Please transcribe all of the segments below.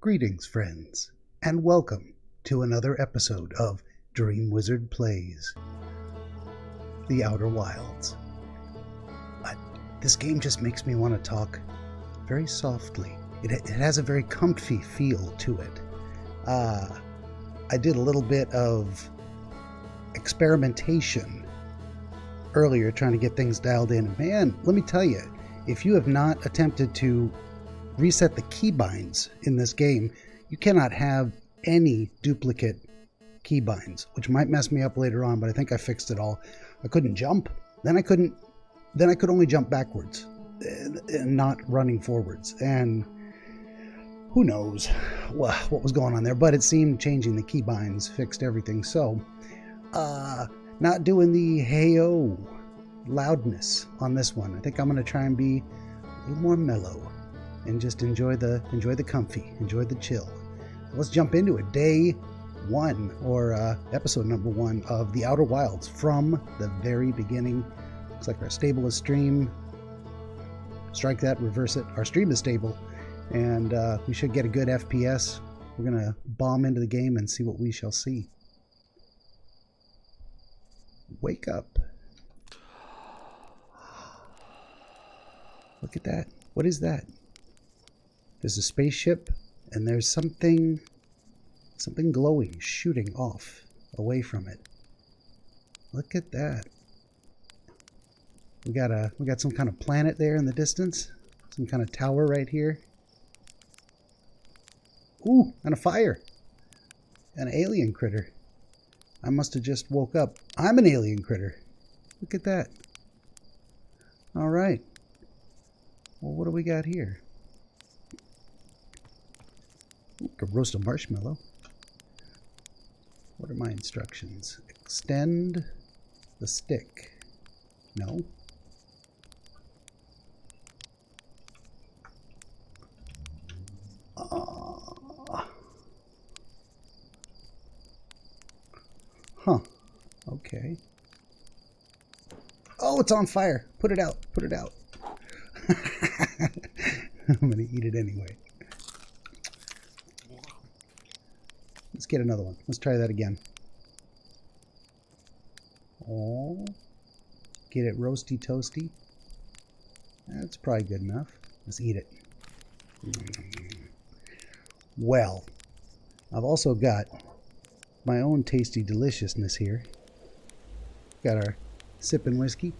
Greetings, friends, and welcome to another episode of DreamWizard Plays The Outer Wilds. This game just makes me want to talk very softly. It has a very comfy feel to it. I did a little bit of experimentation earlier trying to get things dialed in. Man, let me tell you, if you have not attempted to reset the keybinds in this game, you cannot have any duplicate keybinds, which might mess me up later on, but I think I fixed it all. I couldn't jump, then I could only jump backwards and not running forwards, and who knows what was going on there, but it seemed changing the keybinds fixed everything. So not doing the hey-oh loudness on this one. I think I'm going to try and be a little more mellow and just enjoy the comfy, enjoy the chill. Let's jump into it. Day 1, or episode number 1 of The Outer Wilds from the very beginning. Looks like our stable is stream. Strike that, reverse it. Our stream is stable, and we should get a good FPS. We're gonna bomb into the game and see what we shall see. Wake up. Look at that. What is that? There's a spaceship, and there's something glowing, shooting off away from it. Look at that. We got some kind of planet there in the distance. Some kind of tower right here. Ooh, and a fire. An alien critter. I must have just woke up. I'm an alien critter. Look at that. All right. Well, what do we got here? Ooh, could roast a marshmallow. What are my instructions? Extend the stick. No. Huh. Okay. Oh, it's on fire. Put it out. Put it out. I'm going to eat it anyway. Let's get another one. Let's try that again. Oh. Get it roasty toasty. That's probably good enough. Let's eat it. Well, I've also got my own tasty deliciousness here. Got our sipping whiskey.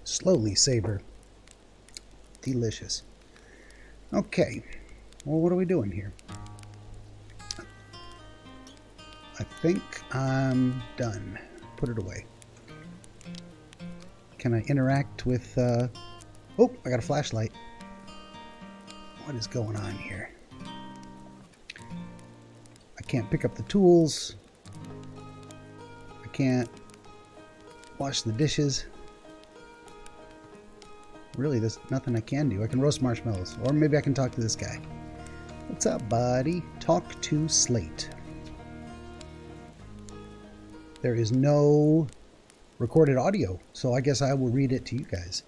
Slowly savor. Delicious. Okay. Well, what are we doing here? I think I'm done. Put it away. Can I interact with... Oh, I got a flashlight. What is going on here? I can't pick up the tools. I can't wash the dishes. Really, there's nothing I can do. I can roast marshmallows, or maybe I can talk to this guy. What's up, buddy? Talk to Slate. There is no recorded audio, so I guess I will read it to you guys.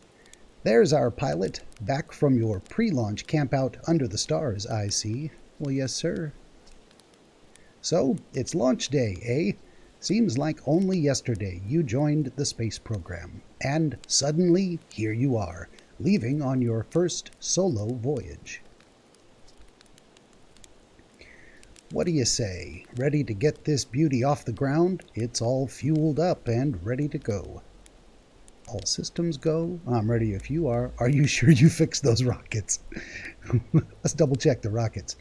There's our pilot, back from your pre-launch campout under the stars, I see. Well, yes, sir. So, it's launch day, eh? Seems like only yesterday you joined the space program, and suddenly, here you are, leaving on your first solo voyage. What do you say? Ready to get this beauty off the ground? It's all fueled up and ready to go. All systems go. I'm ready if you are. Are you sure you fixed those rockets? Let's double check the rockets.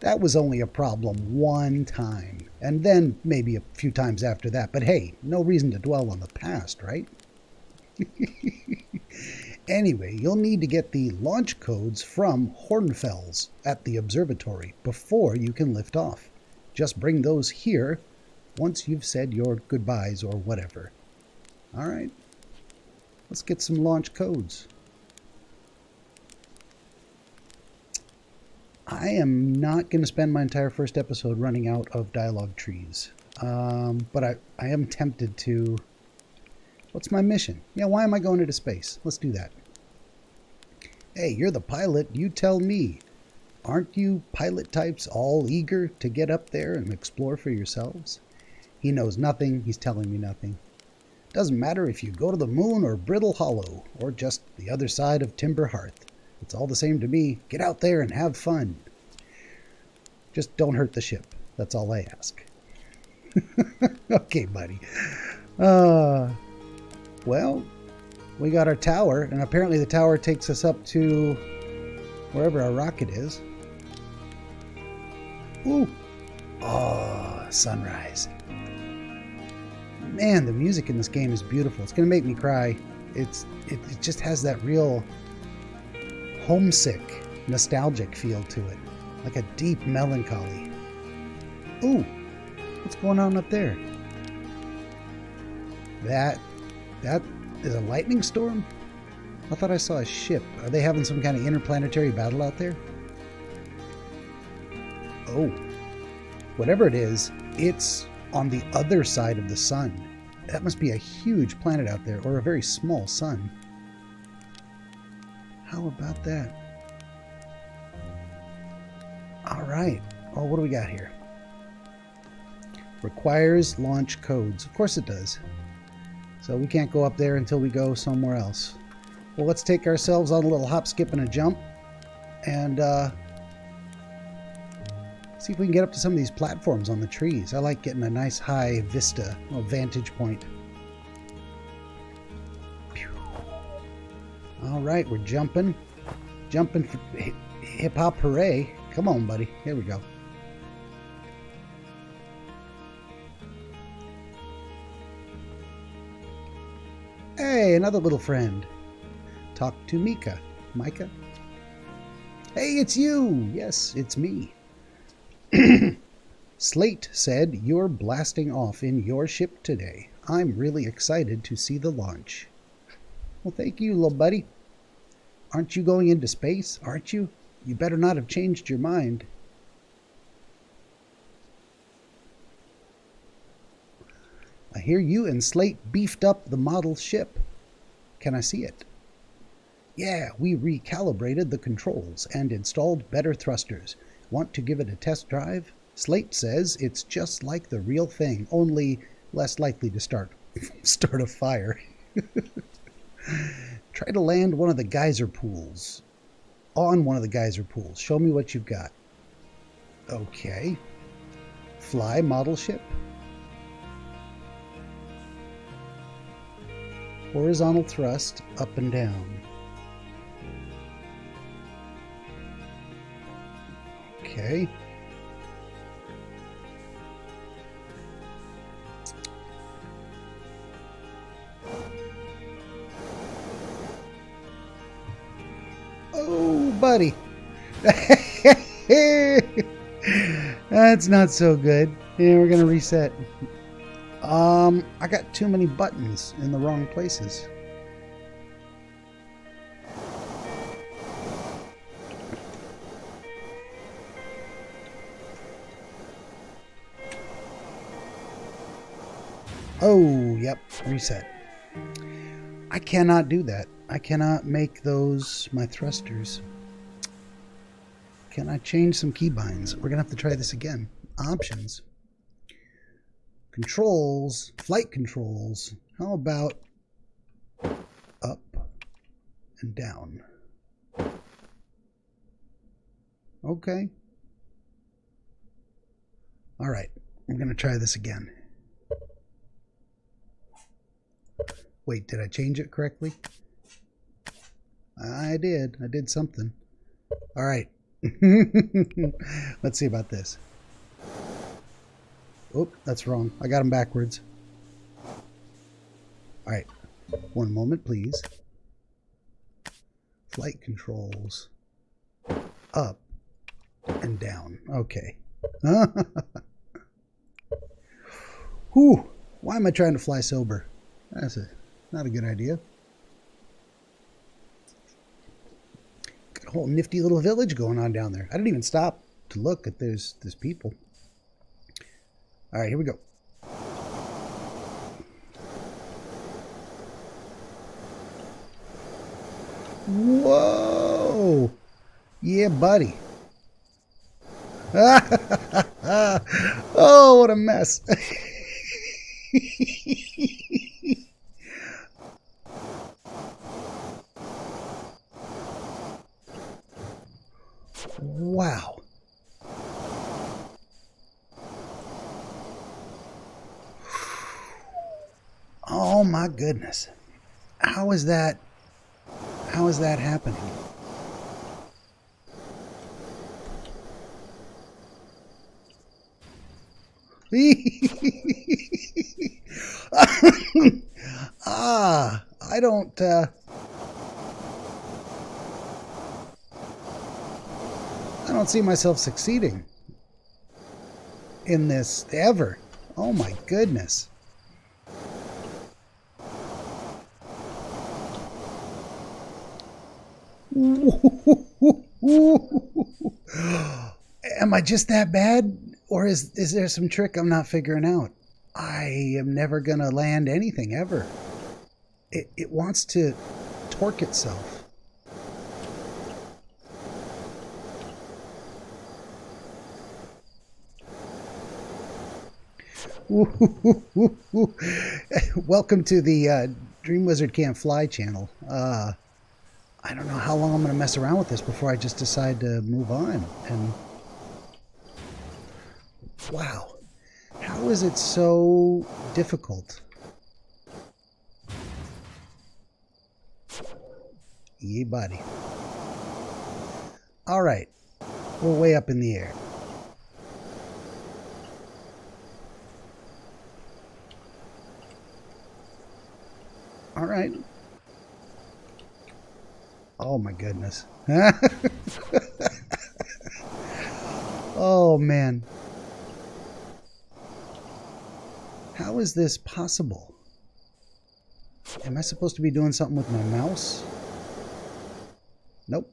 That was only a problem one time, and then maybe a few times after that. But hey, no reason to dwell on the past, right? Anyway, you'll need to get the launch codes from Hornfels at the observatory before you can lift off. Just bring those here once you've said your goodbyes or whatever. All right. Let's get some launch codes. I am not going to spend my entire first episode running out of dialogue trees. But I am tempted to... What's my mission? Yeah, why am I going into space? Let's do that. Hey, you're the pilot. You tell me. Aren't you pilot types all eager to get up there and explore for yourselves? He knows nothing. He's telling me nothing. Doesn't matter if you go to the moon or Brittle Hollow or just the other side of Timber Hearth. It's all the same to me. Get out there and have fun. Just don't hurt the ship. That's all I ask. Okay, buddy. Well, we got our tower, and apparently the tower takes us up to wherever our rocket is. Ooh. Oh, sunrise. Man, the music in this game is beautiful. It's going to make me cry. It just has that real homesick, nostalgic feel to it. Like a deep melancholy. Ooh, what's going on up there? That is a lightning storm? I thought I saw a ship. Are they having some kind of interplanetary battle out there? Oh, whatever it is, it's on the other side of the sun. That must be a huge planet out there, or a very small sun. How about that? All right. Oh, what do we got here? Requires launch codes. Of course it does. So we can't go up there until we go somewhere else. Well, let's take ourselves on a little hop, skip, and a jump, and see if we can get up to some of these platforms on the trees. I like getting a nice high vista, a vantage point. All right, we're jumping. Jumping for hip-hop hooray. Come on, buddy. Here we go. Hey, another little friend. Talk to Micah. Micah? Hey, it's you! Yes, it's me. Slate said you're blasting off in your ship today. I'm really excited to see the launch. Well, thank you, little buddy. Aren't you going into space, aren't you? You better not have changed your mind. I hear you and Slate beefed up the model ship. Can I see it? Yeah, we recalibrated the controls and installed better thrusters. Want to give it a test drive? Slate says it's just like the real thing, only less likely to start a fire. Try to land one of the geyser pools. On one of the geyser pools. Show me what you've got. Okay. Fly model ship. Horizontal thrust up and down. Okay. Oh, buddy. That's not so good. Yeah, we're going to reset. I got too many buttons in the wrong places. Oh, yep, reset. I cannot do that. I cannot make those my thrusters. Can I change some keybinds? We're going to have to try this again. Options. Controls. Flight controls. How about up and down? Okay. All right. I'm going to try this again. Wait, did I change it correctly? I did. I did something. All right. Let's see about this. Oh, that's wrong. I got them backwards. All right. One moment, please. Flight controls. Up and down. Okay. Whew. Why am I trying to fly sober? That's not a good idea. Got a whole nifty little village going on down there. I didn't even stop to look at there's people. All right, here we go. Whoa! Yeah, buddy. Oh, what a mess. Wow. Oh my goodness. How is that happening? I don't see myself succeeding in this ever. Oh my goodness. Am I just that bad? Or is there some trick I'm not figuring out? I am never going to land anything ever. It wants to torque itself. Welcome to the DreamWizard Can't Fly channel. I don't know how long I'm going to mess around with this before I just decide to move on. And wow, how is it so difficult? Yeah, buddy. All right, we're way up in the air. All right. Oh my goodness. Oh man. How is this possible? Am I supposed to be doing something with my mouse? Nope.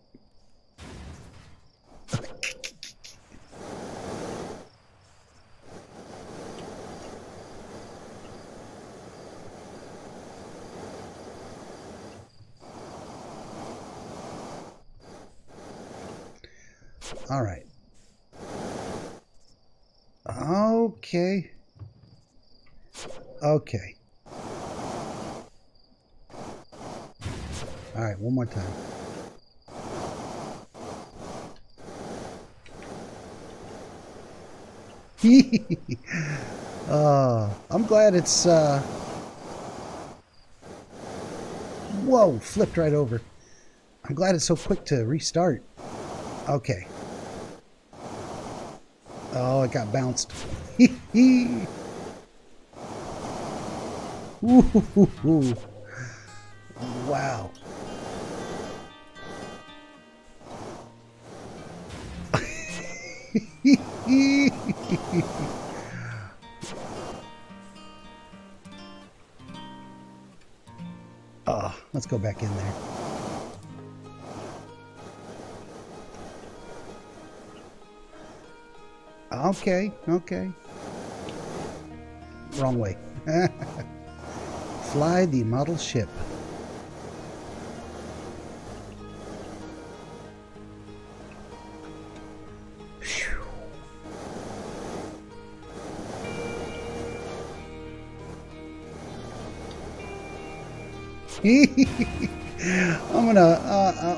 All right. Okay. Okay. All right, one more time. I'm glad it's whoa, flipped right over. I'm glad it's so quick to restart. Okay. Oh, it got bounced. Ooh, wow. Oh, let's go back in there. Okay, okay. Wrong way. Fly the model ship.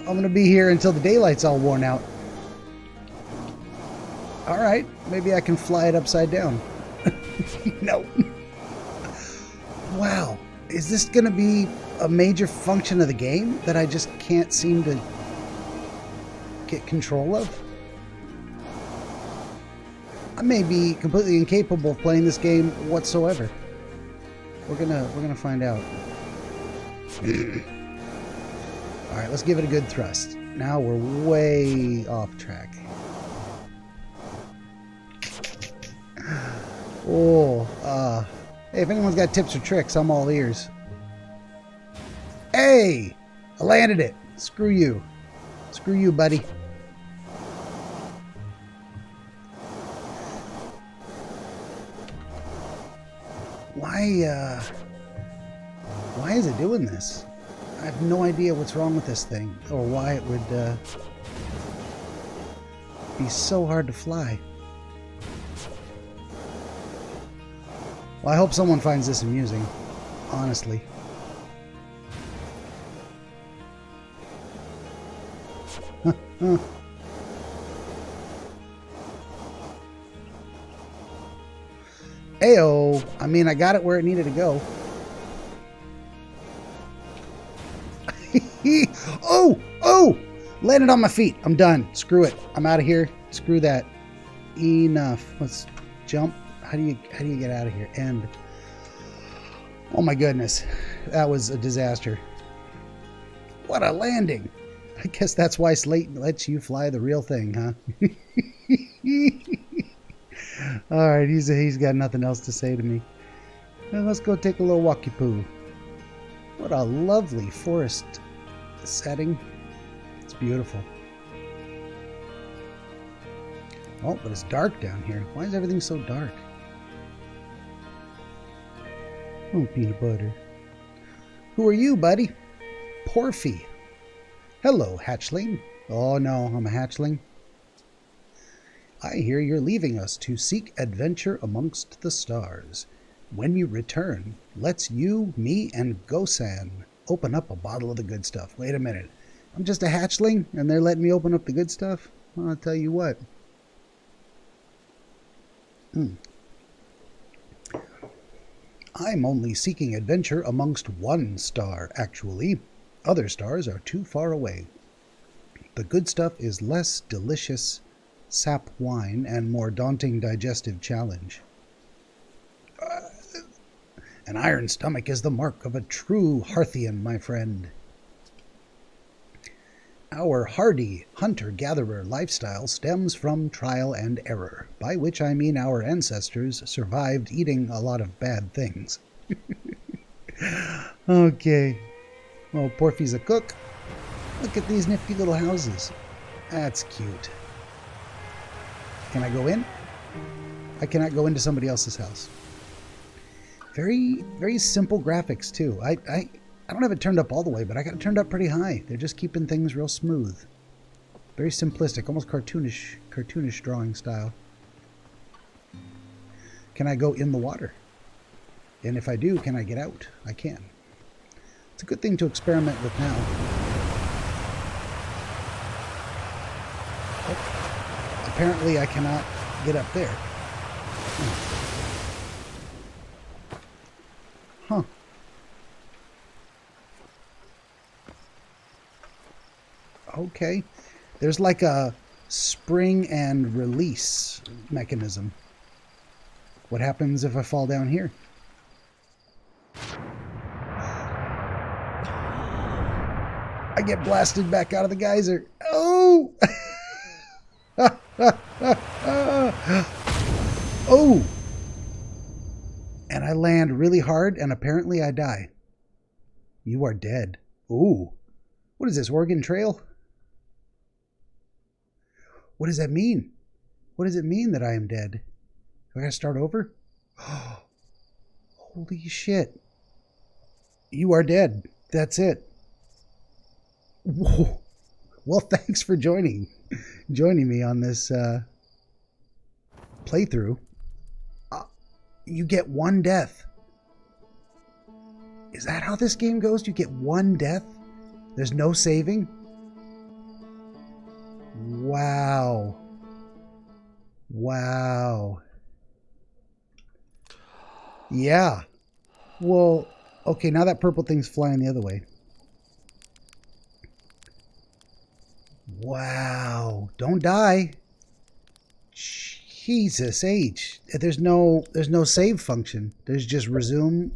I'm gonna be here until the daylight's all worn out. All right, maybe I can fly it upside down. No. Wow, is this gonna be a major function of the game that I just can't seem to get control of? I may be completely incapable of playing this game whatsoever. We're gonna find out. All right, let's give it a good thrust. Now we're way off track. Oh, hey, if anyone's got tips or tricks, I'm all ears. Hey, I landed it. Screw you. Screw you, buddy. Why is it doing this? I have no idea what's wrong with this thing or why it would Be so hard to fly. Well, I hope someone finds this amusing, honestly. Ayo! I mean, I got it where it needed to go. Oh! Oh! Landed on my feet. I'm done. Screw it. I'm out of here. Screw that. Enough. Let's jump. How do you get out of here? And oh my goodness, that was a disaster. What a landing! I guess that's why Slayton lets you fly the real thing, huh? All right, he's got nothing else to say to me. Well, let's go take a little walkie poo. What a lovely forest setting. It's beautiful. Oh, but it's dark down here. Why is everything so dark? Oh, peanut butter. Who are you, buddy? Porphy. Hello, hatchling. Oh no, I'm a hatchling. I hear you're leaving us to seek adventure amongst the stars. When you return, let's you, me, and Gosan open up a bottle of the good stuff. Wait a minute. I'm just a hatchling, and they're letting me open up the good stuff? Well, I'll tell you what. I'm only seeking adventure amongst one star, actually. Other stars are too far away. The good stuff is less delicious sap wine and more daunting digestive challenge. An iron stomach is the mark of a true Hearthian, my friend. Our hardy hunter-gatherer lifestyle stems from trial and error, by which I mean our ancestors survived eating a lot of bad things. Okay. Well, Porphy's a cook. Look at these nifty little houses. That's cute. Can I go in? I cannot go into somebody else's house. Very, very simple graphics, too. I don't have it turned up all the way, but I got it turned up pretty high. They're just keeping things real smooth. Very simplistic, almost cartoonish drawing style. Can I go in the water? And if I do, can I get out? I can. It's a good thing to experiment with now. Oh, apparently I cannot get up there. Huh. Okay. There's like a spring and release mechanism. What happens if I fall down here? I get blasted back out of the geyser. Oh! Oh! And I land really hard, and apparently I die. You are dead. Ooh. What is this, Oregon Trail? What does that mean? What does it mean that I am dead? Do I gotta start over? Holy shit. You are dead. That's it. Whoa. Well, thanks for joining me on this playthrough. You get one death. Is that how this game goes? You get one death? There's no saving? Wow. Wow. Yeah. Well, okay, now that purple thing's flying the other way. Wow. Don't die. Jesus H. There's no save function. There's just resume.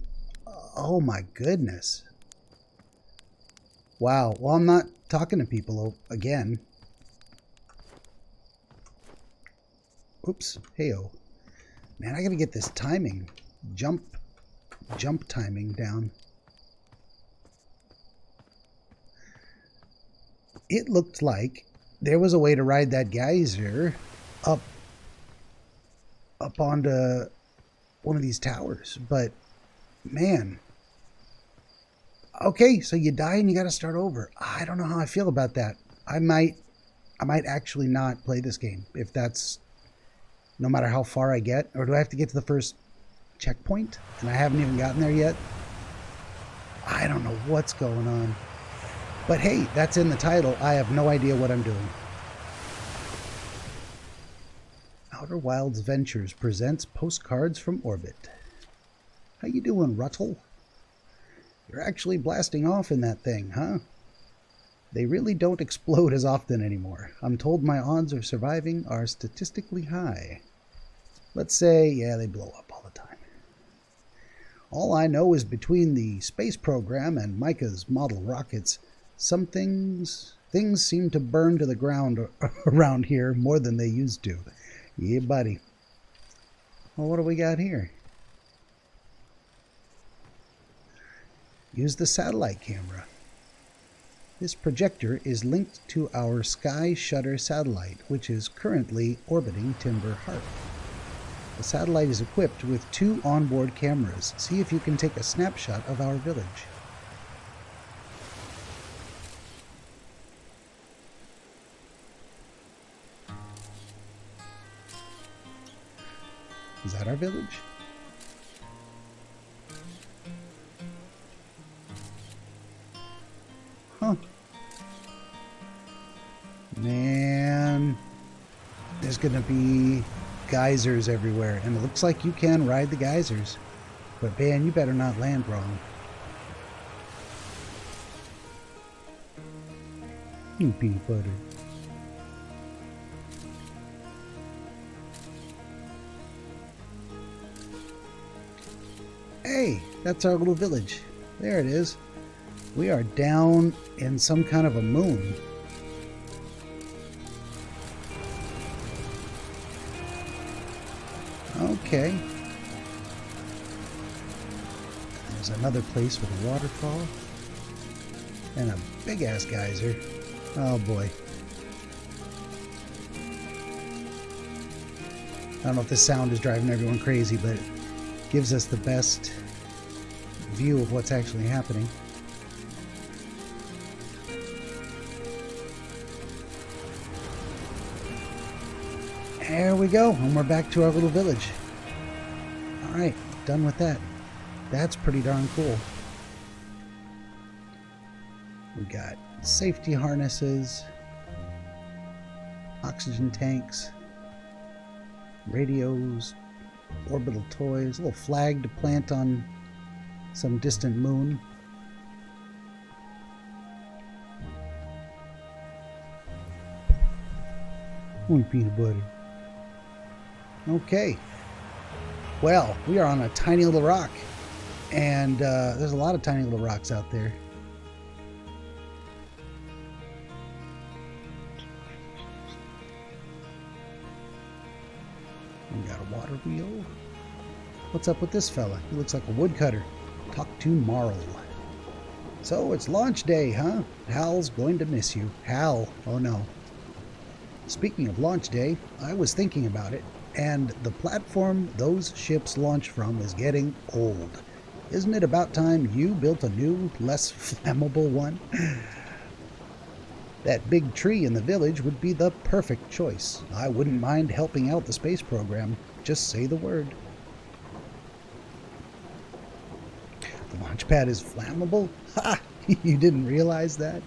Oh my goodness. Wow. Well, I'm not talking to people again. Oops. Heyo. Man, I gotta get this timing. Jump timing down. It looked like there was a way to ride that geyser up onto one of these towers, but man. Okay, so you die and you got to start over. I don't know how I feel about that. I might I might actually not play this game if that's no matter how far I get. Or do I have to get to the first checkpoint and I haven't even gotten there yet? I don't know what's going on. But hey, that's in the title. I have no idea what I'm doing. Outer Wilds Ventures presents Postcards from Orbit. How you doing, Ruttle? You're actually blasting off in that thing, huh? They really don't explode as often anymore. I'm told my odds of surviving are statistically high. Let's say, yeah, they blow up all the time. All I know is between the space program and Micah's model rockets, things seem to burn to the ground around here more than they used to. Yeah, buddy. Well, what do we got here? Use the satellite camera. This projector is linked to our Sky Shutter satellite, which is currently orbiting Timber Hearth. The satellite is equipped with 2 onboard cameras. See if you can take a snapshot of our village. Is that our village? Huh. Man, there's gonna be geysers everywhere, and it looks like you can ride the geysers. But man, you better not land wrong. Peanut butter. Hey, that's our little village. There it is. We are down in some kind of a moon. Okay. There's another place with a waterfall. And a big-ass geyser. Oh boy. I don't know if this sound is driving everyone crazy, but it gives us the best view of what's actually happening. There we go, and we're back to our little village. Alright, done with that. That's pretty darn cool. We got safety harnesses, oxygen tanks, radios, orbital toys, a little flag to plant on some distant moon. Peanut butter. Okay. Well, we are on a tiny little rock, and there's a lot of tiny little rocks out there. We got a water wheel. What's up with this fella? He looks like a woodcutter. Talk to Marl. So it's launch day, huh? Hal's going to miss you. Hal. Oh no. Speaking of launch day, I was thinking about it, and the platform those ships launch from is getting old. Isn't it about time you built a new, less flammable one? That big tree in the village would be the perfect choice. I wouldn't mind helping out the space program. Just say the word. The launch pad is flammable? Ha! You didn't realize that?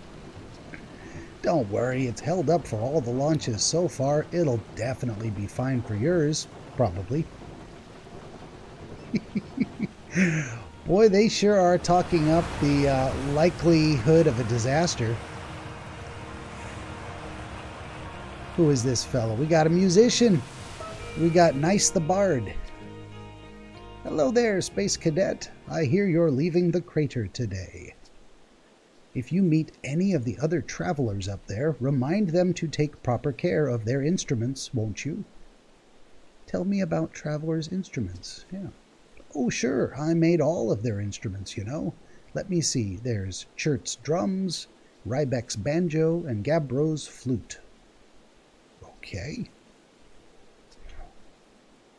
Don't worry, it's held up for all the launches so far. It'll definitely be fine for yours, probably. Boy, they sure are talking up the likelihood of a disaster. Who is this fellow? We got a musician. We got Nice the Bard. Hello there, Space Cadet. I hear you're leaving the crater today. If you meet any of the other travelers up there, remind them to take proper care of their instruments, won't you? Tell me about travelers' instruments. Yeah. Oh, sure. I made all of their instruments, you know. Let me see. There's Chert's drums, Rybeck's banjo, and Gabrio's flute. Okay.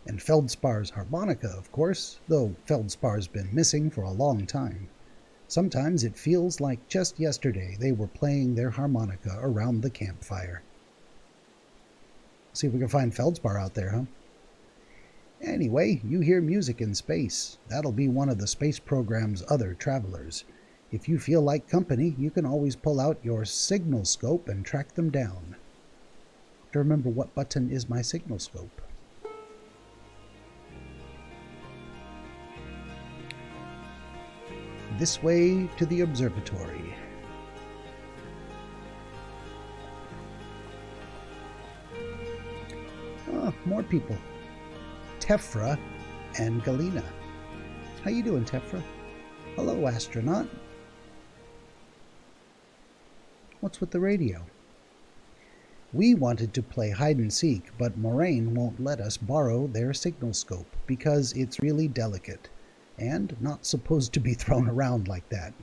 And Feldspar's harmonica, of course, though Feldspar's been missing for a long time. Sometimes it feels like just yesterday they were playing their harmonica around the campfire. See if we can find Feldspar out there, huh? Anyway, you hear music in space. That'll be one of the space program's other travelers. If you feel like company, you can always pull out your signal scope and track them down. To remember what button is my signal scope. This way to the observatory. Oh, more people. Tefra and Galena. How you doing, Tefra? Hello, astronaut. What's with the radio? We wanted to play hide and seek, but Moraine won't let us borrow their signal scope because it's really delicate and not supposed to be thrown around like that.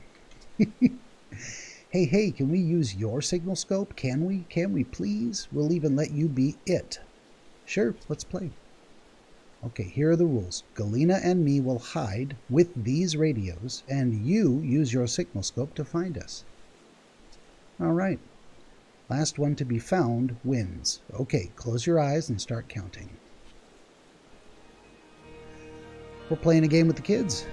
Hey, can we use your signal scope? Can we? Can we please? We'll even let you be it. Sure, let's play. Okay, here are the rules. Galena and me will hide with these radios, and you use your signal scope to find us. All right. Last one to be found wins. Okay, close your eyes and start counting. We're playing a game with the kids.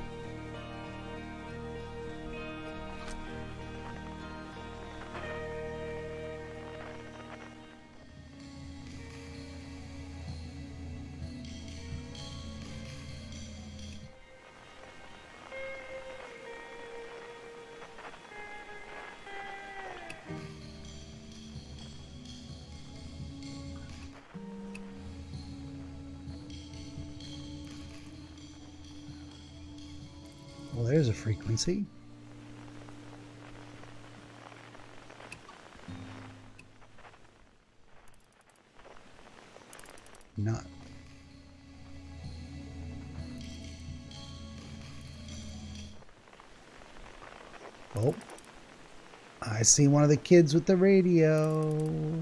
Well, there's a frequency. Not. Oh, I see one of the kids with the radio.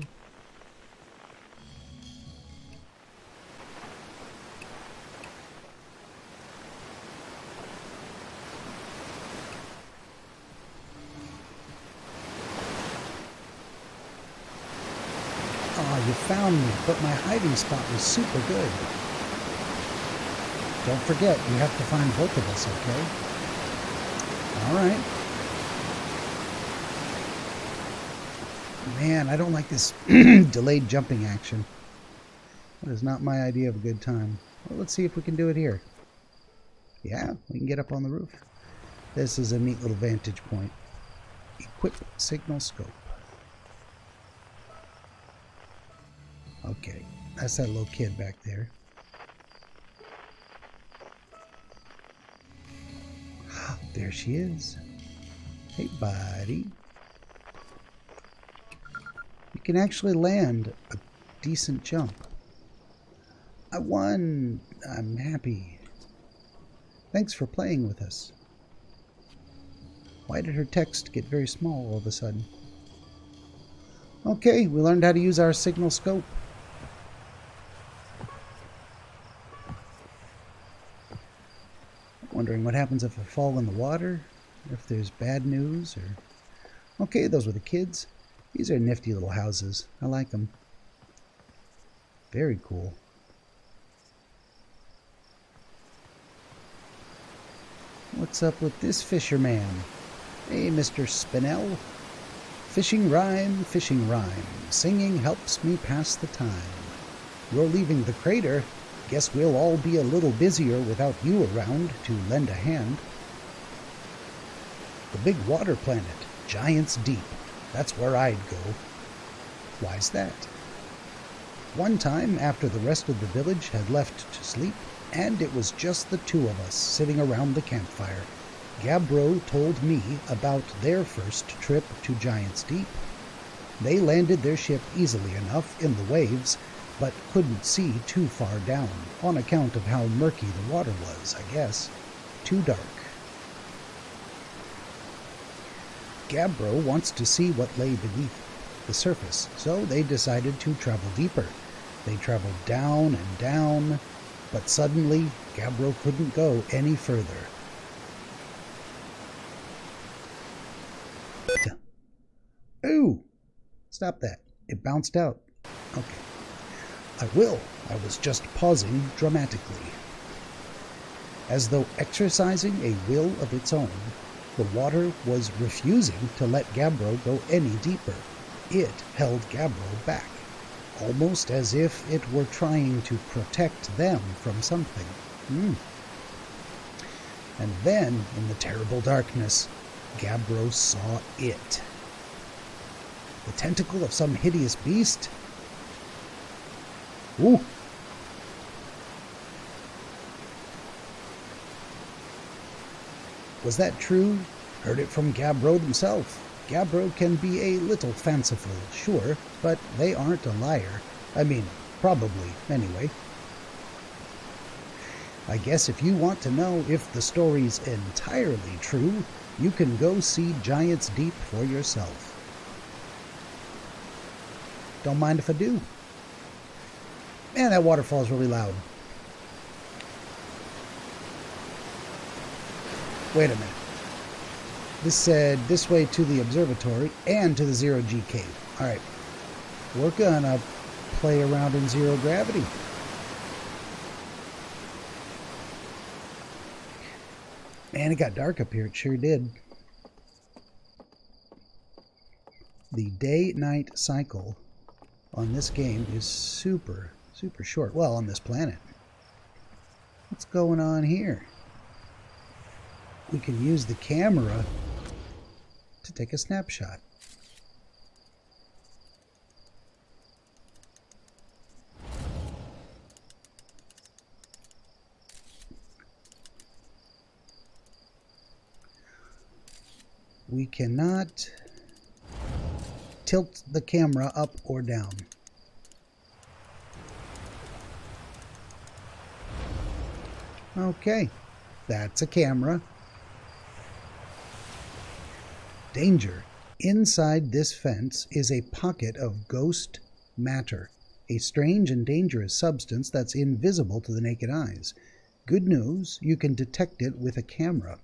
You found me, but my hiding spot was super good. Don't forget, you have to find both of us, okay? Alright. Man, I don't like this delayed jumping action. That is not my idea of a good time. Well, let's see if we can do it here. Yeah, we can get up on the roof. This is a neat little vantage point. Equip signal scope. Okay, that's that little kid back there. There she is. Hey, buddy. You can actually land a decent jump. I won. I'm happy. Thanks for playing with us. Why did her text get very small all of a sudden? Okay, we learned how to use our signal scope. Wondering what happens if I fall in the water, if there's bad news, or... Okay, those were the kids. These are nifty little houses. I like them. Very cool. What's up with this fisherman? Hey, Mr. Spinell. Fishing rhyme, singing helps me pass the time. You're leaving the crater. Guess we'll all be a little busier without you around to lend a hand. The big water planet, Giants Deep. That's where I'd go. Why's that? One time, after the rest of the village had left to sleep, and it was just the two of us sitting around the campfire, Gabriel told me about their first trip to Giants Deep. They landed their ship easily enough in the waves, but couldn't see too far down, on account of how murky the water was, I guess. Too dark. Gabriel wants to see what lay beneath the surface, so they decided to travel deeper. They traveled down and down, but suddenly Gabriel couldn't go any further. Ooh! Stop that. It bounced out. Okay. I will. I was just pausing dramatically. As though exercising a will of its own, the water was refusing to let Gabriel go any deeper. It held Gabriel back, almost as if it were trying to protect them from something. And then, in the terrible darkness, Gabriel saw it. The tentacle of some hideous beast? Ooh! Was that true? Heard it from Gabriel himself. Gabriel can be a little fanciful, sure, but they aren't a liar. I mean, probably, anyway. I guess if you want to know if the story's entirely true, you can go see Giants Deep for yourself. Don't mind if I do. Man, that waterfall's really loud. Wait a minute. This said this way to the observatory and to the zero-G cave. Alright. We're gonna play around in zero gravity. Man, it got dark up here. It sure did. The day-night cycle on this game is super short. Well, on this planet. What's going on here? We can use the camera to take a snapshot. We cannot tilt the camera up or down. Okay, that's a camera. Danger. Inside this fence is a pocket of ghost matter, a strange and dangerous substance that's invisible to the naked eyes. Good news, you can detect it with a camera.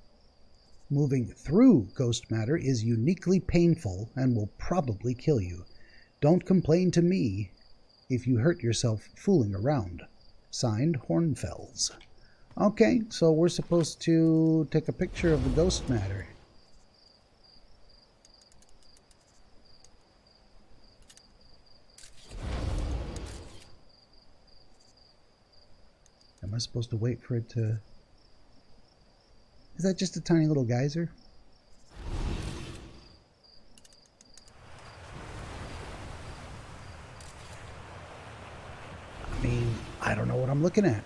Moving through ghost matter is uniquely painful and will probably kill you. Don't complain to me if you hurt yourself fooling around. Signed, Hornfells. Okay, so we're supposed to take a picture of the ghost matter. Am I supposed to wait for it to... Is that just a tiny little geyser? I mean, I don't know what I'm looking at.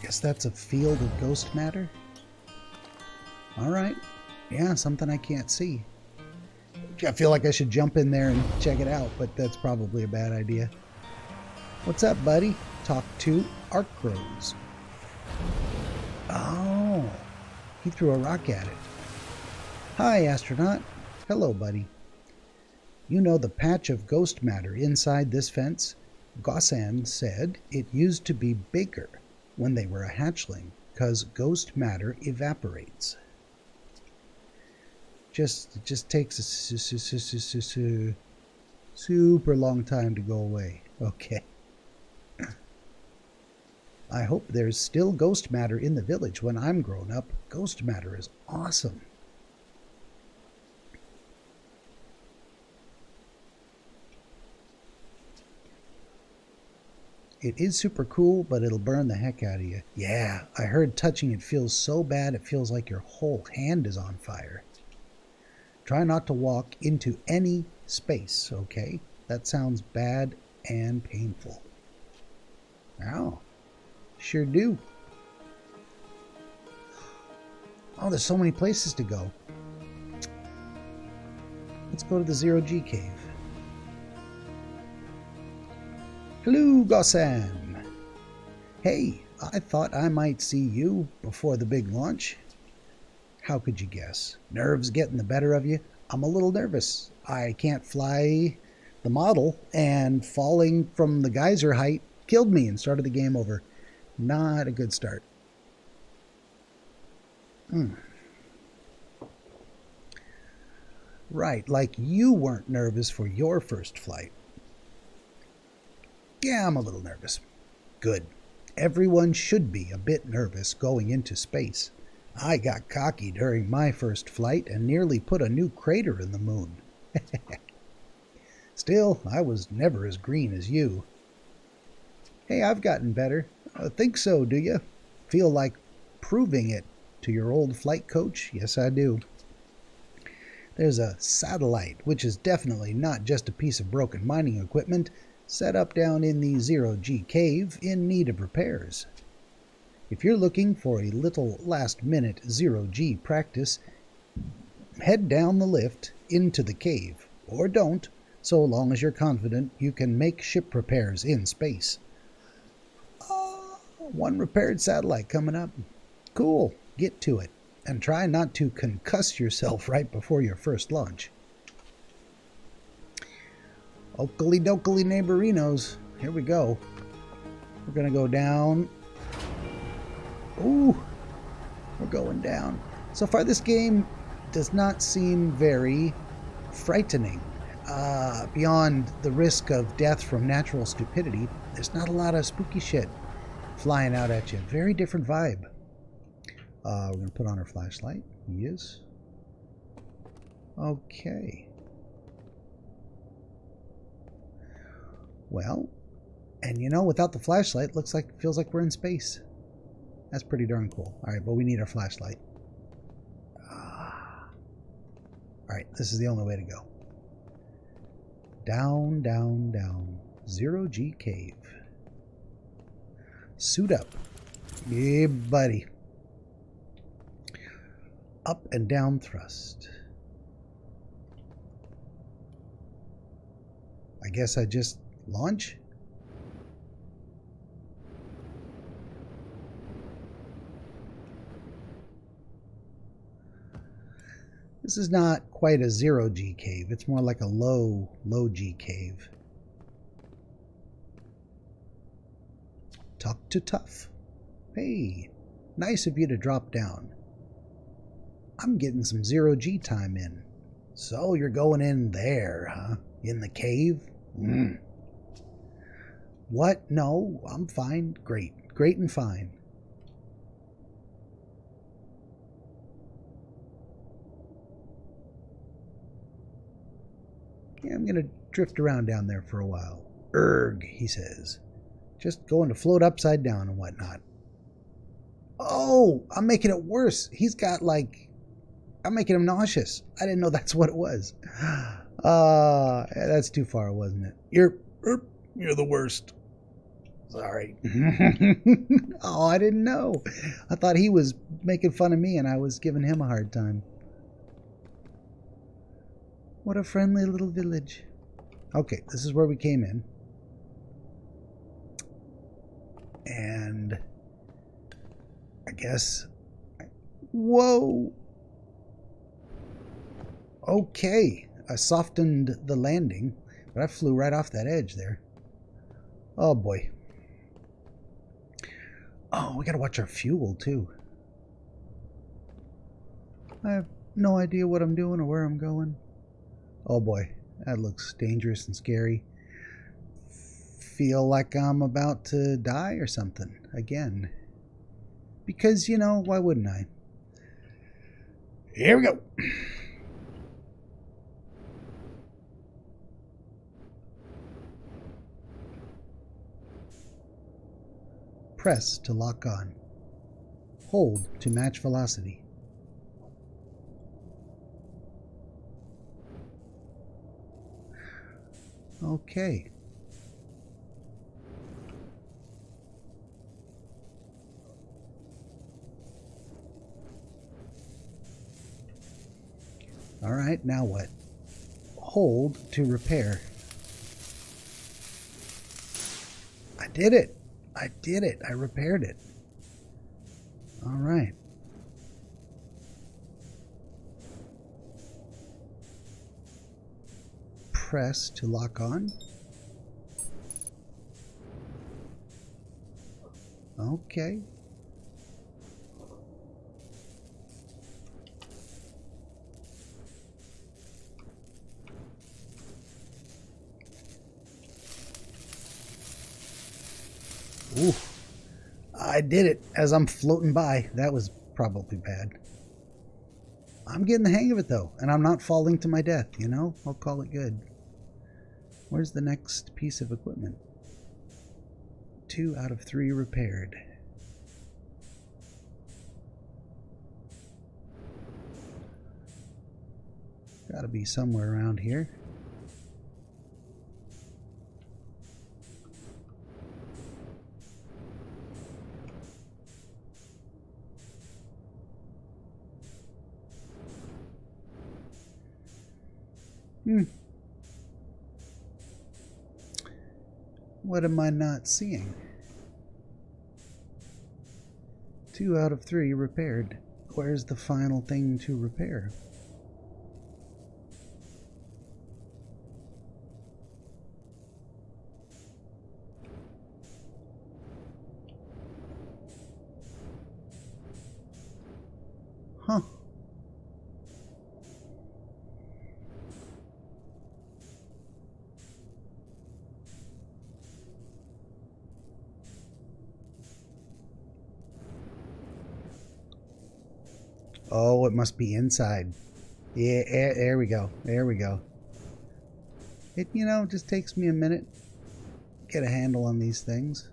Guess that's a field of ghost matter. Alright. Yeah, something I can't see. I feel like I should jump in there and check it out, but that's probably a bad idea. What's up, buddy? Talk to Arc Crows. Oh, he threw a rock at it. Hi, astronaut. Hello, buddy. You know the patch of ghost matter inside this fence? Gossan said it used to be bigger when they were a hatchling, because ghost matter evaporates. It just takes a super long time to go away. Okay. I hope there's still ghost matter in the village when I'm grown up. Ghost matter is awesome. It is super cool, but it'll burn the heck out of you. Yeah, I heard touching it feels so bad it feels like your whole hand is on fire. Try not to walk into any space, okay? That sounds bad and painful. Oh, sure do. Oh, there's so many places to go. Let's go to the zero-G cave. Hello, Gossan. Hey, I thought I might see you before the big launch. How could you guess? Nerves getting the better of you? I'm a little nervous. I can't fly the model, and falling from the geyser height killed me and started the game over. Not a good start. Right, like you weren't nervous for your first flight. Yeah, I'm a little nervous. Good. Everyone should be a bit nervous going into space. I got cocky during my first flight and nearly put a new crater in the moon. Still, I was never as green as you. Hey, I've gotten better. Think so, do you? Feel like proving it to your old flight coach? Yes, I do. There's a satellite, which is definitely not just a piece of broken mining equipment, set up down in the zero-G cave in need of repairs. If you're looking for a little last-minute zero-G practice, head down the lift into the cave, or don't, so long as you're confident you can make ship repairs in space. One repaired satellite coming up. Cool, get to it, and try not to concuss yourself right before your first launch. Oakley dokley neighborinos. Here we go. We're going to go down. Ooh, we're going down. So far this game does not seem very frightening. Beyond the risk of death from natural stupidity, there's not a lot of spooky shit flying out at you. Very different vibe. We're going to put on our flashlight. Yes. Okay. Well, and you know, without the flashlight, feels like we're in space. That's pretty darn cool. All right, but we need our flashlight. All right, this is the only way to go. Down, down, down. Zero-G cave. Suit up. Yeah, buddy. Up and down thrust. I guess I just launch? This is not quite a zero-G cave. It's more like a low-G cave. Talk to Tough. Hey, nice of you to drop down. I'm getting some zero-G time in. So you're going in there, huh? In the cave? What? No, I'm fine. Great. Great and fine. Yeah, I'm going to drift around down there for a while. Erg, he says. Just going to float upside down and whatnot. Oh, I'm making it worse. He's got like... I'm making him nauseous. I didn't know that's what it was. That's too far, wasn't it? You're the worst. Sorry. Oh, I didn't know. I thought he was making fun of me and I was giving him a hard time. What a friendly little village. Okay, this is where we came in. And I guess... Whoa! Okay, I softened the landing, but I flew right off that edge there. Oh boy. Oh, we gotta watch our fuel too. I have no idea what I'm doing or where I'm going. Oh boy, that looks dangerous and scary. Feel like I'm about to die or something again. Because, you know, why wouldn't I? Here we go. Press to lock on. Hold to match velocity. Okay. All right, now what? Hold to repair. I did it. I did it. I repaired it. All right. Press to lock on. Okay. Ooh. I did it as I'm floating by. That was probably bad. I'm getting the hang of it though, and I'm not falling to my death, you know? I'll call it good. Where's the next piece of equipment? 2 out of 3 repaired. Gotta be somewhere around here. What am I not seeing? 2 out of 3 repaired. Where's the final thing to repair? Huh. Oh, it must be inside. Yeah, there we go. There we go. It, you know, just takes me a minute to get a handle on these things.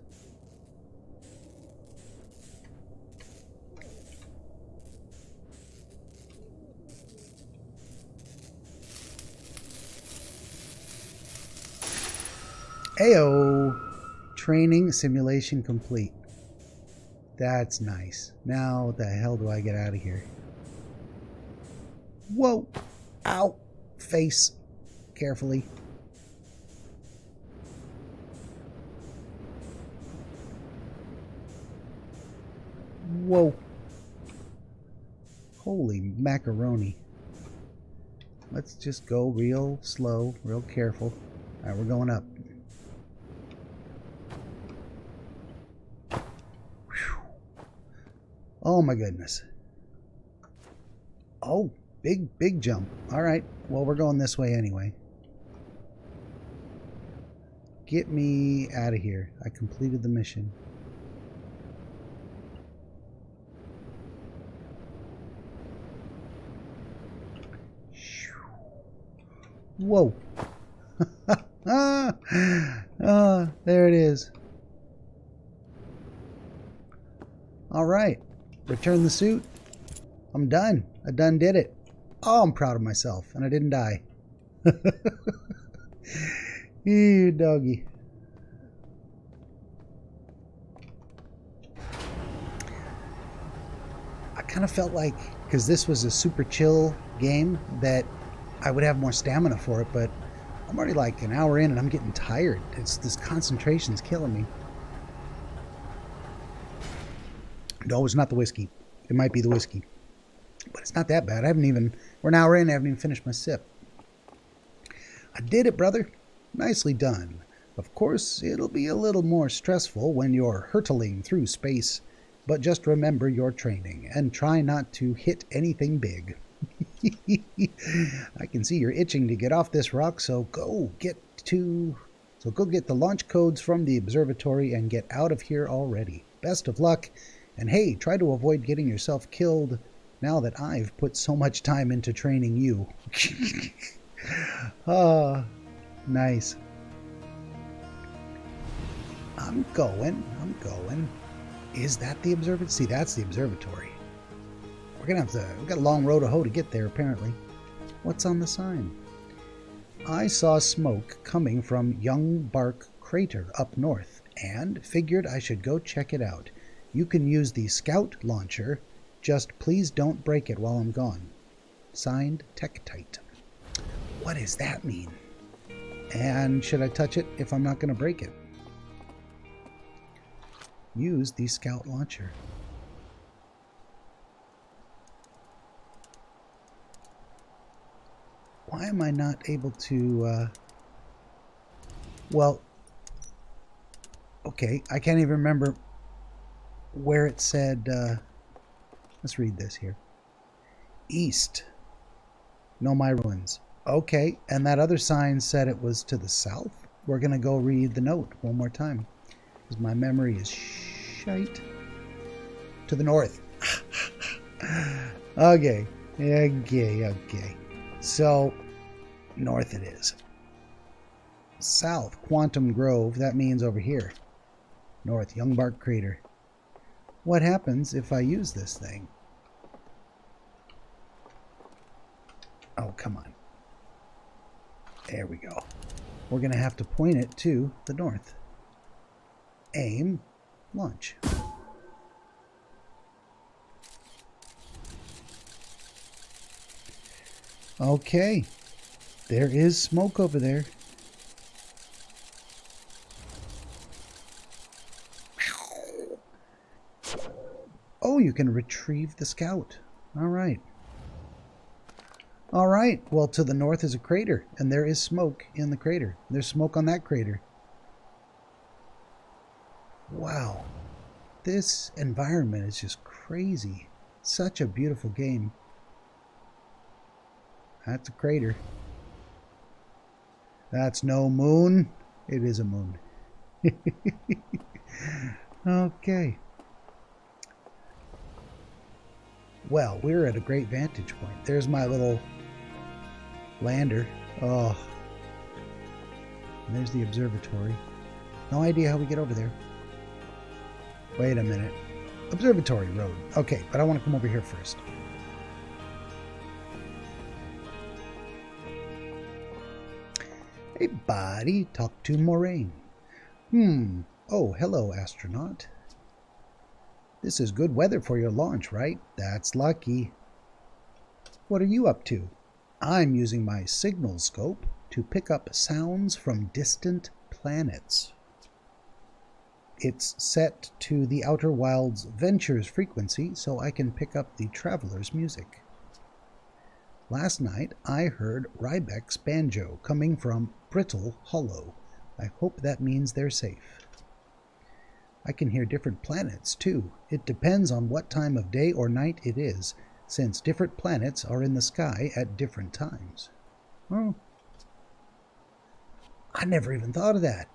Ayo! Training simulation complete. That's nice. Now, what the hell do I get out of here? Whoa! Ow! Face. Carefully. Whoa. Holy macaroni. Let's just go real slow, real careful. Alright, we're going up. Whew. Oh my goodness. Oh, big jump. Alright, well we're going this way anyway. Get me out of here. I completed the mission. Whoa. There it is. Alright. Return the suit. I'm done. I done did it. Oh, I'm proud of myself. And I didn't die. You doggy. I kind of felt like, because this was a super chill game, that I would have more stamina for it, but I'm already like an hour in and I'm getting tired. This concentration's killing me. No, it's not the whiskey. It might be the whiskey. But it's not that bad. We're an hour in, I haven't even finished my sip. I did it, brother. Nicely done. Of course, it'll be a little more stressful when you're hurtling through space, but just remember your training and try not to hit anything big. I can see you're itching to get off this rock, so go get the launch codes from the observatory and get out of here already. Best of luck, and hey, try to avoid getting yourself killed now that I've put so much time into training you. Ah, nice. I'm going. Is that the observatory? See, that's the observatory. We've got a long road to hoe to get there, apparently. What's on the sign? I saw smoke coming from Young Bark Crater up north, and figured I should go check it out. You can use the Scout launcher, just please don't break it while I'm gone. Signed, Tektite. What does that mean? And should I touch it if I'm not going to break it? Use the Scout launcher. Why am I not able to, well, okay, I can't even remember. where it said, let's read this here. East. No, my ruins. Okay, and that other sign said it was to the south? We're going to go read the note one more time, because my memory is shite. To the north. Okay. So, north it is. South, Quantum Grove. That means over here. North, Youngbark Crater. What happens if I use this thing? Oh, come on. There we go. We're going to have to point it to the north. Aim, launch. Okay. There is smoke over there. Oh, you can retrieve the scout. All right. All right. Well, to the north is a crater, and there is smoke in the crater. There's smoke on that crater. Wow. This environment is just crazy. Such a beautiful game. That's a crater. That's no moon. It is a moon. Okay. Well, we're at a great vantage point. There's my little lander. Oh. And there's the observatory. No idea how we get over there. Wait a minute. Observatory Road. Okay, but I want to come over here first. Hey, buddy. Talk to Moraine. Oh, hello, astronaut. This is good weather for your launch, right? That's lucky. What are you up to? I'm using my signal scope to pick up sounds from distant planets. It's set to the Outer Wilds Ventures frequency so I can pick up the traveler's music. Last night I heard Rybeck's banjo coming from Brittle Hollow. I hope that means they're safe. I can hear different planets, too. It depends on what time of day or night it is, since different planets are in the sky at different times. Oh. I never even thought of that.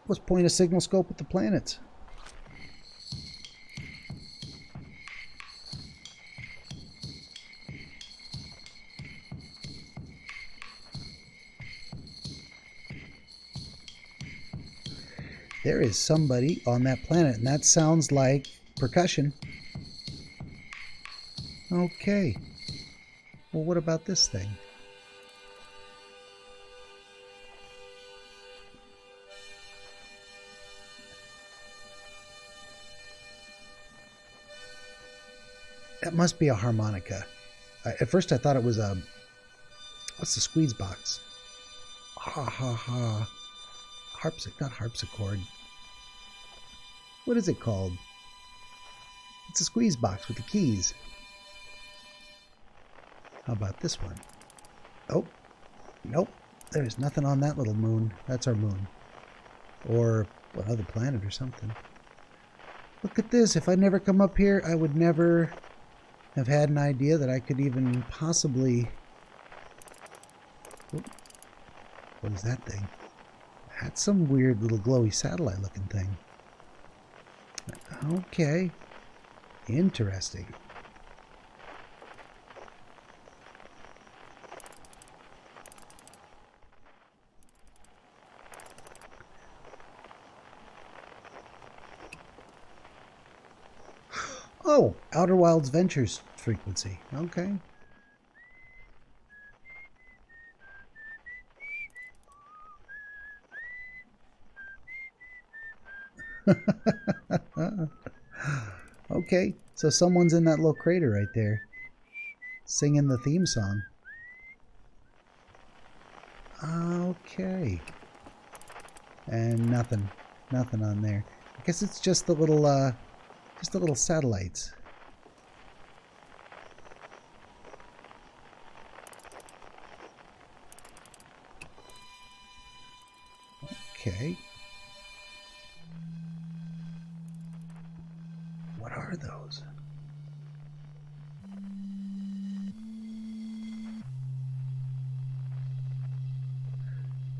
Let's point a signal scope at the planets. There is somebody on that planet, and that sounds like percussion. Okay. Well, what about this thing? That must be a harmonica. At first I thought it was a... What's the squeeze box? Ha ha ha. Not harpsichord. What is it called? It's a squeeze box with the keys. How about this one? Oh, nope. There's nothing on that little moon. That's our moon. Or another planet or something. Look at this. If I'd never come up here, I would never have had an idea that I could even possibly... Oh, what is that thing? That's some weird little glowy satellite looking thing. Okay. Interesting. Oh, Outer Wilds Ventures frequency. Okay. Okay, so someone's in that little crater right there, singing the theme song. Okay. And nothing on there. I guess it's just the little satellites. Okay. What are those?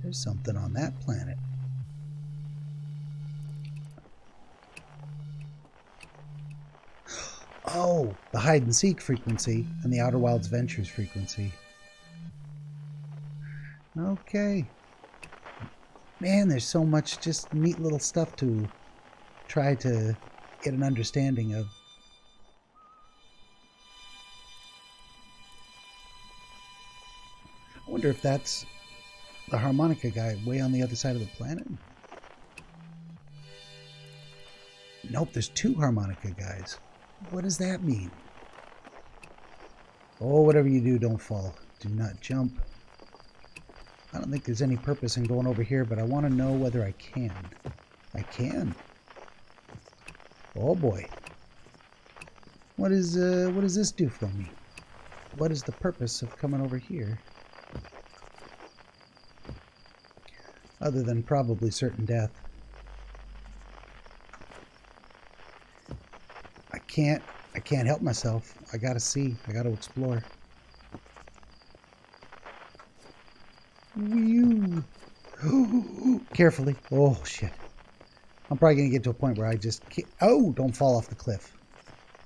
There's something on that planet. Oh, the hide and seek frequency and the Outer Wilds Ventures frequency. Okay. Man, there's so much just neat little stuff to try to get an understanding of. I wonder if that's the harmonica guy way on the other side of the planet. Nope, there's two harmonica guys. What does that mean? Oh, whatever you do, don't fall. Do not jump. I don't think there's any purpose in going over here, but I want to know whether I can. I can. Oh boy. What does this do for me? What is the purpose of coming over here? Other than probably certain death. I can't help myself. I gotta see. I gotta explore. Whew. Carefully. Oh shit. I'm probably gonna get to a point where I just can't. Oh, don't fall off the cliff.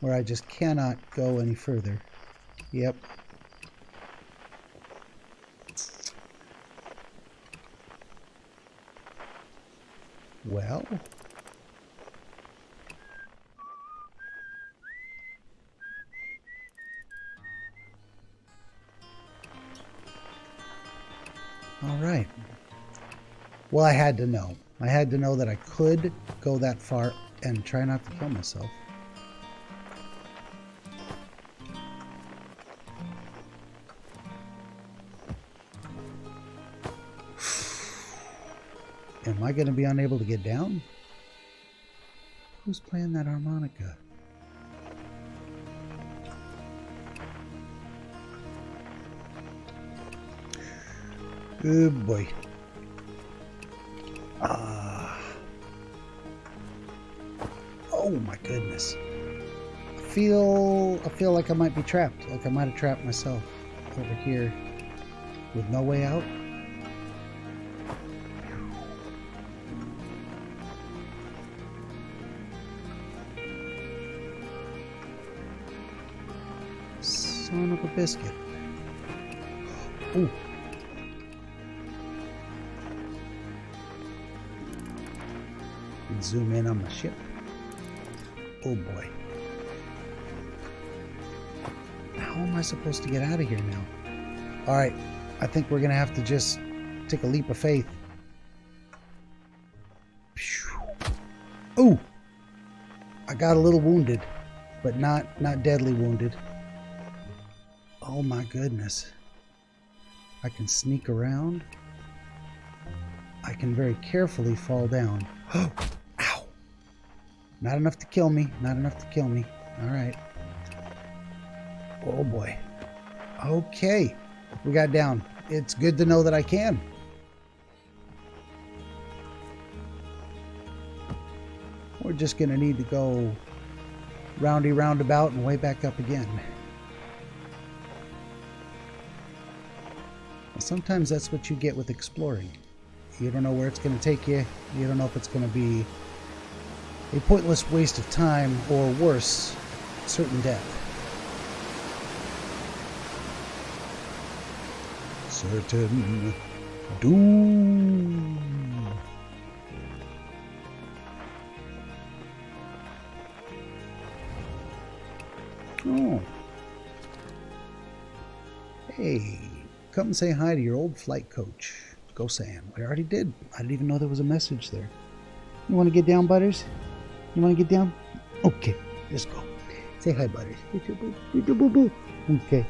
Where I just cannot go any further. Yep. Well. All right. Well, I had to know. I had to know that I could go that far and try not to kill myself. Am I going to be unable to get down? Who's playing that harmonica? Oh boy. Oh my goodness. I feel like I might be trapped. Like I might have trapped myself over here with no way out. Son of a biscuit. Ooh. Zoom in on my ship. Oh boy. How am I supposed to get out of here now? Alright, I think we're gonna have to just take a leap of faith. Ooh! I got a little wounded, but not deadly wounded. Oh my goodness. I can sneak around. I can very carefully fall down. Oh! Ow! Not enough to kill me. Not enough to kill me. Alright. Oh boy. Okay. We got down. It's good to know that I can. We're just going to need to go roundy roundabout and way back up again. Well, sometimes that's what you get with exploring. You don't know where it's going to take you. You don't know if it's going to be a pointless waste of time or worse, certain death. Certain doom. Oh. Hey, come and say hi to your old flight coach. Go Sam. We already did. I didn't even know there was a message there. You want to get down, Butters? You want to get down? Okay, let's go. Say hi, Butters. Okay.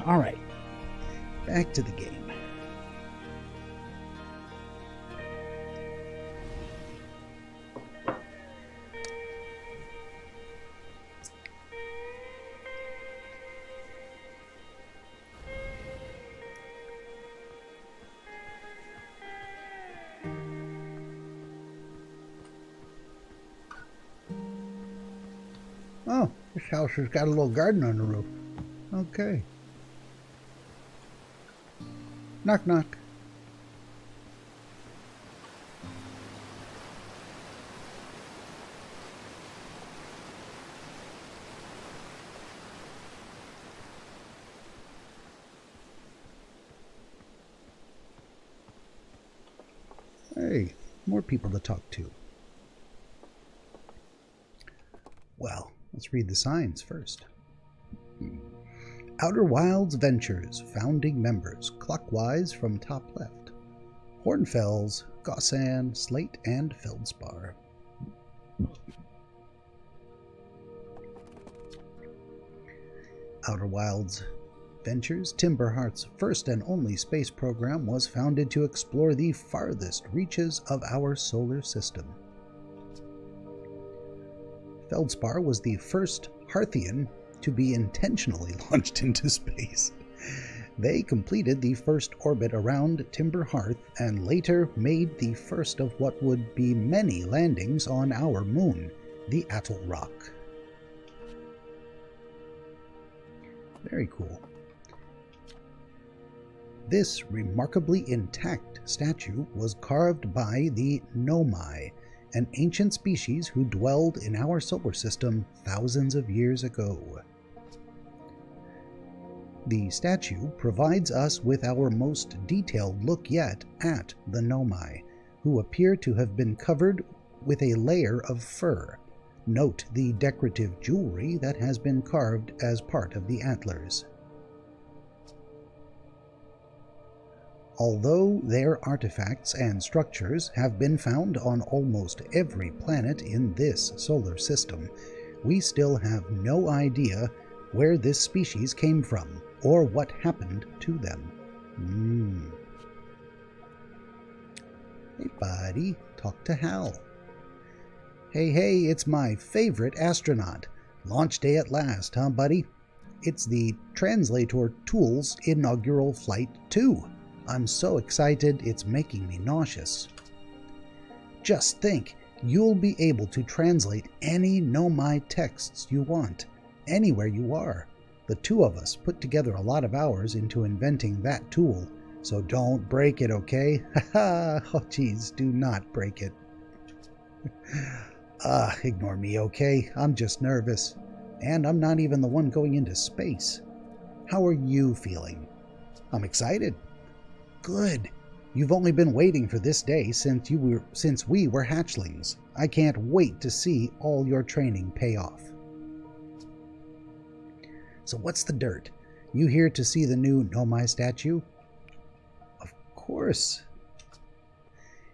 All right. Back to the game. Oh, this house has got a little garden on the roof. Okay. Knock, knock. Hey, more people to talk to. Well, let's read the signs first. Outer Wilds Ventures, founding members, clockwise from top left. Hornfells, Gossan, Slate, and Feldspar. Outer Wilds Ventures, Timberheart's first and only space program, was founded to explore the farthest reaches of our solar system. Feldspar was the first Hearthian to be intentionally launched into space. They completed the first orbit around Timberhearth and later made the first of what would be many landings on our moon, the Atoll Rock. Very cool. This remarkably intact statue was carved by the Nomai, an ancient species who dwelled in our solar system thousands of years ago. The statue provides us with our most detailed look yet at the Nomai, who appear to have been covered with a layer of fur. Note the decorative jewelry that has been carved as part of the antlers. Although their artifacts and structures have been found on almost every planet in this solar system, we still have no idea where this species came from or what happened to them. Hey buddy, talk to Hal. Hey, it's my favorite astronaut. Launch day at last, huh buddy? It's the Translator Tool's inaugural flight too. I'm so excited it's making me nauseous. Just think, you'll be able to translate any Nomai texts you want, anywhere you are. The two of us put together a lot of hours into inventing that tool, so don't break it, okay? Haha, oh geez, do not break it. Ignore me, okay? I'm just nervous. And I'm not even the one going into space. How are you feeling? I'm excited. Good. You've only been waiting for this day since we were hatchlings. I can't wait to see all your training pay off. So what's the dirt? You here to see the new Nomai statue? Of course.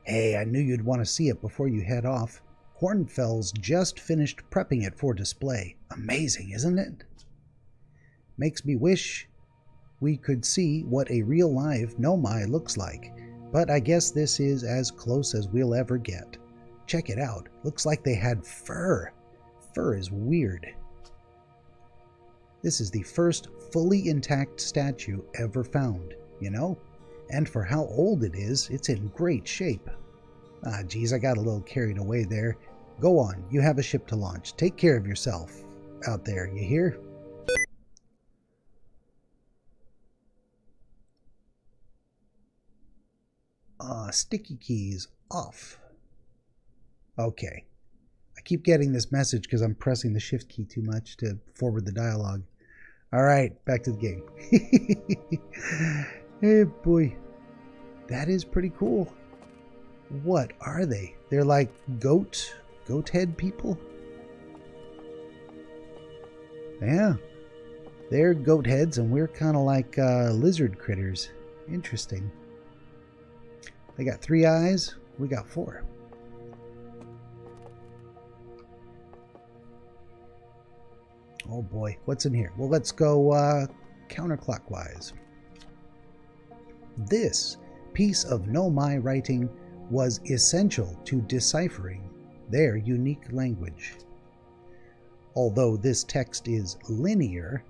Hey, I knew you'd want to see it before you head off. Hornfells just finished prepping it for display. Amazing, isn't it? Makes me wish we could see what a real live Nomai looks like, but I guess this is as close as we'll ever get. Check it out. Looks like they had fur. Fur is weird. This is the first fully intact statue ever found, you know? And for how old it is, it's in great shape. Ah, geez, I got a little carried away there. Go on, you have a ship to launch. Take care of yourself out there, you hear? Sticky keys off. Okay. I keep getting this message because I'm pressing the shift key too much to forward the dialogue. Alright, back to the game. Hey boy. That is pretty cool. What are they? They're like goat head people? Yeah. They're goat heads and we're kind of like lizard critters. Interesting. They got 3 eyes. We got 4. Oh boy, what's in here? Well, let's go counterclockwise. This piece of Nomai writing was essential to deciphering their unique language. Although this text is linear,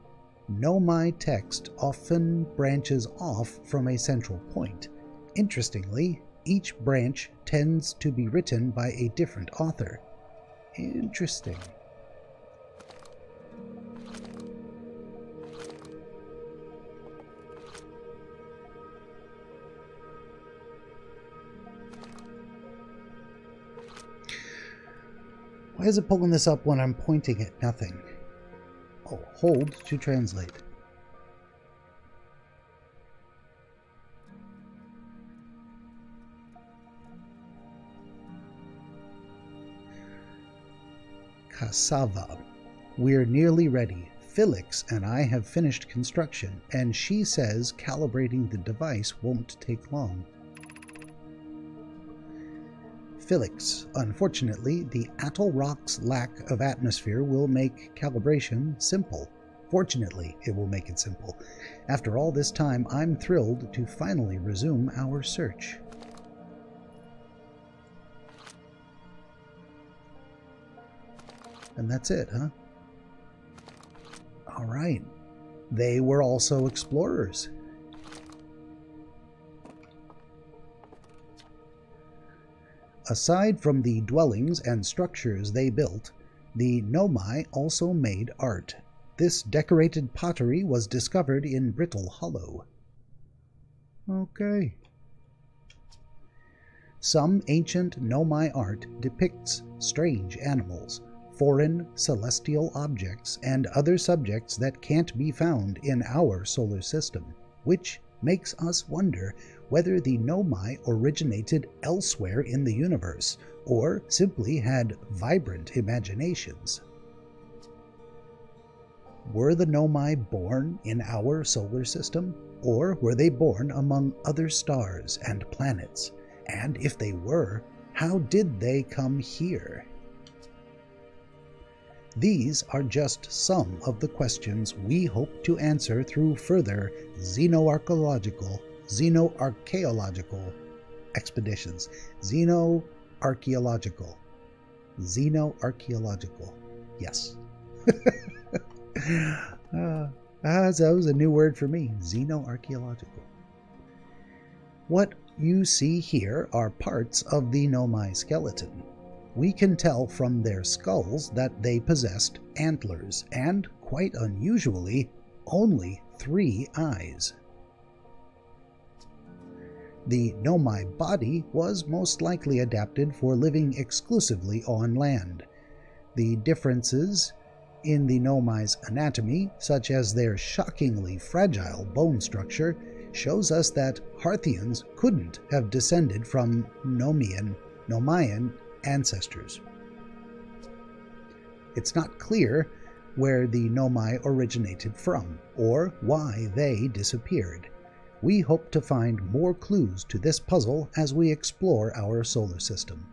Nomai text often branches off from a central point. Interestingly, each branch tends to be written by a different author. Interesting. Why is it pulling this up when I'm pointing at nothing? Oh, hold to translate. Cassava. We're nearly ready. Felix and I have finished construction, and she says calibrating the device won't take long. Felix. Unfortunately, the atoll rock's lack of atmosphere will make calibration simple. Fortunately, it will make it simple. After all this time, I'm thrilled to finally resume our search. And that's it, huh? All right. They were also explorers. Aside from the dwellings and structures they built, the Nomai also made art. This decorated pottery was discovered in Brittle Hollow. Okay. Some ancient Nomai art depicts strange animals, foreign celestial objects, and other subjects that can't be found in our solar system, which makes us wonder whether the Nomai originated elsewhere in the universe, or simply had vibrant imaginations. Were the Nomai born in our solar system, or were they born among other stars and planets? And if they were, how did they come here? These are just some of the questions we hope to answer through further xenoarchaeological expeditions. Xenoarchaeological. Yes. That was a new word for me. Xenoarchaeological. What you see here are parts of the Nomai skeleton. We can tell from their skulls that they possessed antlers and, quite unusually, only 3 eyes. The Nomai body was most likely adapted for living exclusively on land. The differences in the Nomai's anatomy, such as their shockingly fragile bone structure, shows us that Harthians couldn't have descended from Nomaian ancestors. It's not clear where the Nomai originated from, or why they disappeared. We hope to find more clues to this puzzle as we explore our solar system.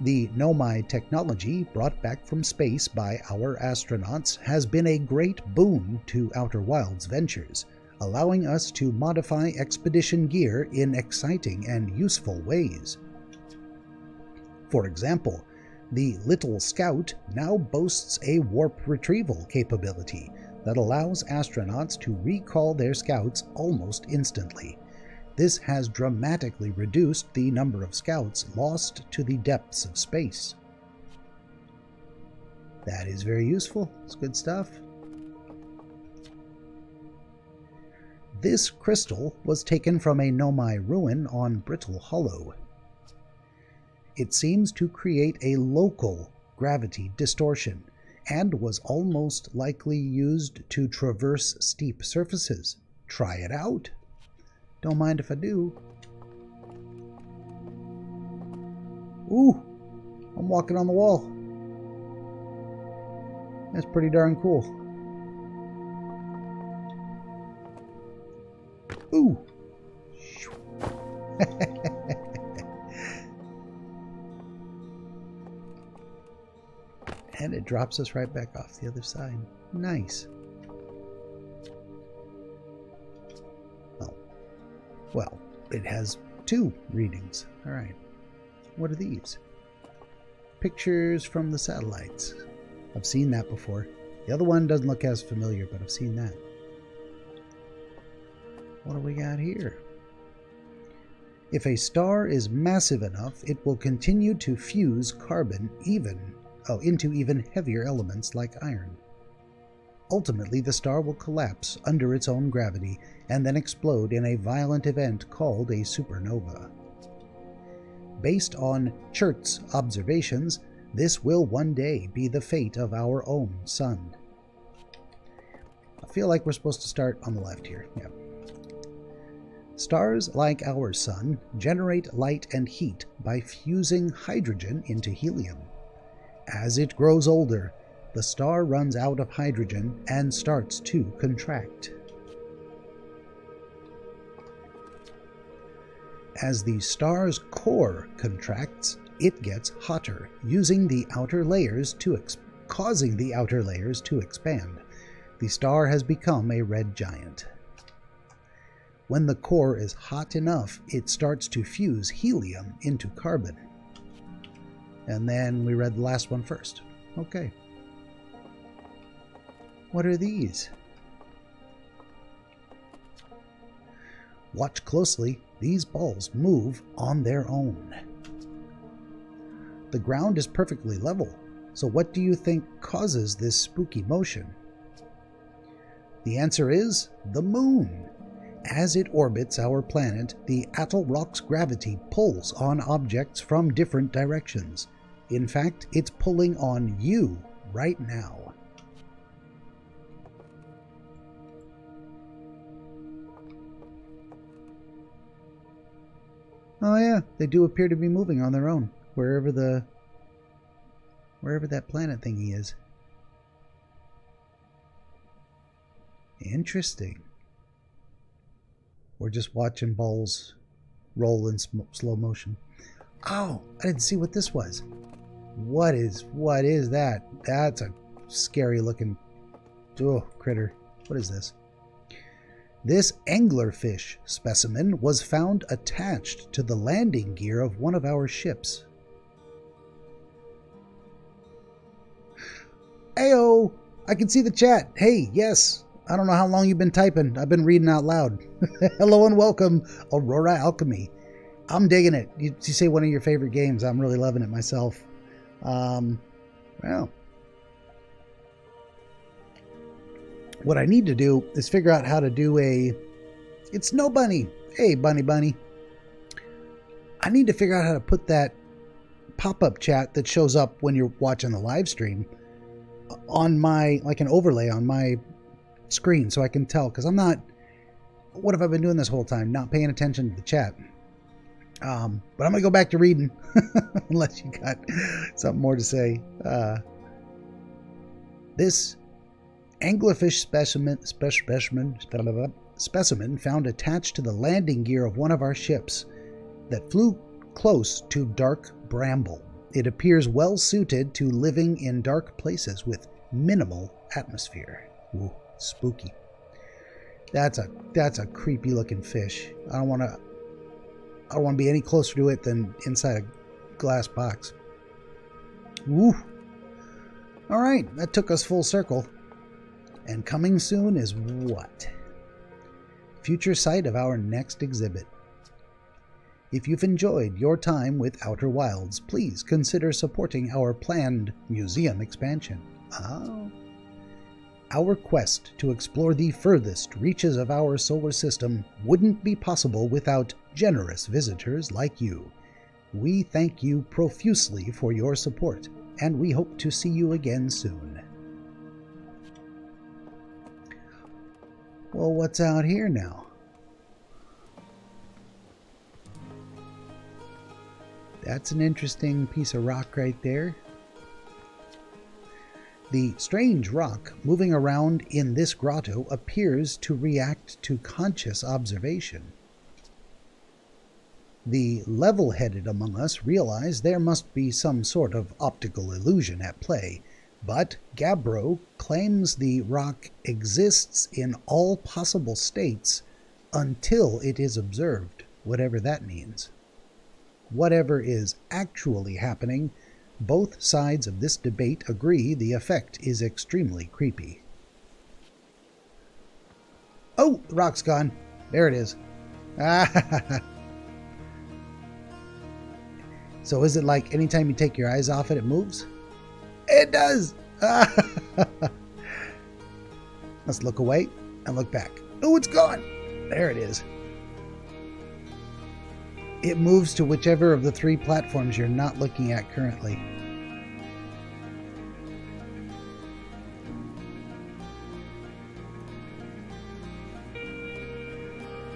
The Nomai technology brought back from space by our astronauts has been a great boon to Outer Wilds ventures, allowing us to modify expedition gear in exciting and useful ways. For example, the Little Scout now boasts a warp retrieval capability that allows astronauts to recall their scouts almost instantly. This has dramatically reduced the number of scouts lost to the depths of space. That is very useful. It's good stuff. This crystal was taken from a Nomai ruin on Brittle Hollow. It seems to create a local gravity distortion, and was almost likely used to traverse steep surfaces. Try it out. Don't mind if I do. Ooh, I'm walking on the wall. That's pretty darn cool. Ooh. And it drops us right back off the other side. Nice. Oh. Well, it has 2 readings. All right. What are these? Pictures from the satellites. I've seen that before. The other one doesn't look as familiar, but I've seen that. What do we got here? If a star is massive enough, it will continue to fuse carbon into even heavier elements like iron. Ultimately, the star will collapse under its own gravity and then explode in a violent event called a supernova. Based on Chert's observations, this will one day be the fate of our own sun. I feel like we're supposed to start on the left here. Yeah. Stars like our sun generate light and heat by fusing hydrogen into helium. As it grows older, the star runs out of hydrogen and starts to contract. As the star's core contracts, it gets hotter, causing the outer layers to expand. The star has become a red giant. When the core is hot enough, it starts to fuse helium into carbon. And then we read the last one first. Okay. What are these? Watch closely. These balls move on their own. The ground is perfectly level, so what do you think causes this spooky motion? The answer is the moon. As it orbits our planet, the atoll rock's gravity pulls on objects from different directions. In fact, it's pulling on you right now. Oh yeah, they do appear to be moving on their own, wherever that planet thingy is. Interesting. We're just watching balls roll in slow motion. Oh, I didn't see what this was. What is that? That's a scary looking critter. What is this? This anglerfish specimen was found attached to the landing gear of one of our ships. Ayo! I can see the chat. Hey, yes. I don't know how long you've been typing. I've been reading out loud. Hello and welcome, Aurora Alchemy. I'm digging it. You say one of your favorite games. I'm really loving it myself. Well. What I need to do is figure out how to do It's Snow Bunny. Hey, Bunny. I need to figure out how to put that pop-up chat that shows up when you're watching the live stream on like an overlay on my screen so I can tell, because I'm not... What have I been doing this whole time? Not paying attention to the chat. But I'm going to go back to reading, unless you got something more to say. This anglerfish specimen found attached to the landing gear of one of our ships that flew close to dark bramble. It appears well suited to living in dark places with minimal atmosphere. Ooh, spooky. That's a creepy looking fish. I don't want to be any closer to it than inside a glass box. Woo. All right, that took us full circle. And coming soon is what? Future site of our next exhibit. If you've enjoyed your time with Outer Wilds, please consider supporting our planned museum expansion. Our quest to explore the furthest reaches of our solar system wouldn't be possible without generous visitors like you. We thank you profusely for your support, and we hope to see you again soon. Well, what's out here now? That's an interesting piece of rock right there. The strange rock moving around in this grotto appears to react to conscious observation. The level-headed among us realize there must be some sort of optical illusion at play, but Gabriel claims the rock exists in all possible states until it is observed, whatever that means. Whatever is actually happening, both sides of this debate agree the effect is extremely creepy. Oh, the rock's gone. There it is. So is it like anytime you take your eyes off it, it moves? It does! Let's look away and look back. Oh, it's gone. There it is. It moves to whichever of the 3 platforms you're not looking at currently.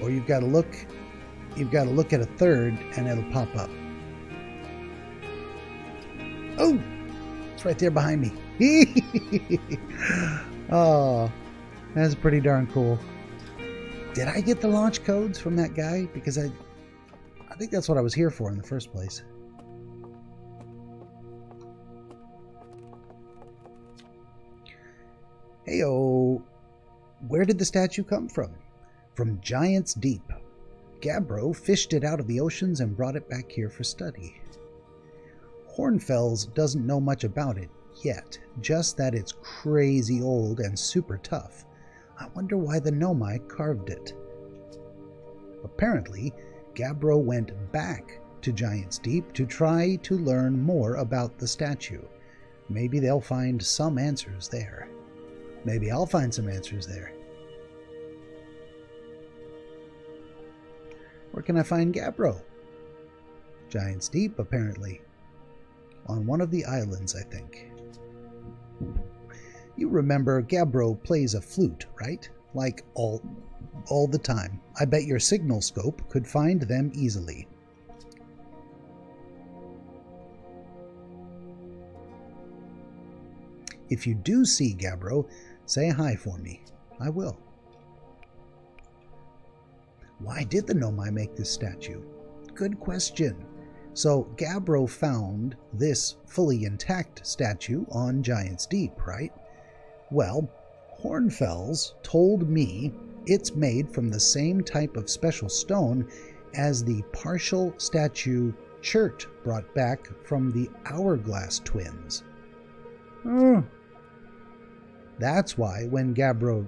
Or you've got to look at a third and it'll pop up. Oh, it's right there behind me. Oh, that's pretty darn cool. Did I get the launch codes from that guy? Because I think that's what I was here for in the first place. Heyo, where did the statue come from? From Giant's Deep. Gabriel fished it out of the oceans and brought it back here for study. Hornfels doesn't know much about it yet, just that it's crazy old and super tough. I wonder why the Nomai carved it. Apparently, Gabriel went back to Giant's Deep to try to learn more about the statue. Maybe they'll find some answers there. Maybe I'll find some answers there. Where can I find Gabriel? Giant's Deep, apparently. On one of the islands, I think. You remember Gabriel plays a flute, right? Like all the time. I bet your signal scope could find them easily. If you do see Gabriel, say hi for me. I will. Why did the Nomai make this statue? Good question. So Gabriel found this fully intact statue on Giant's Deep, right? Well, Hornfels told me it's made from the same type of special stone as the partial statue Chert brought back from the Hourglass twins. Oh. That's why when Gabriel,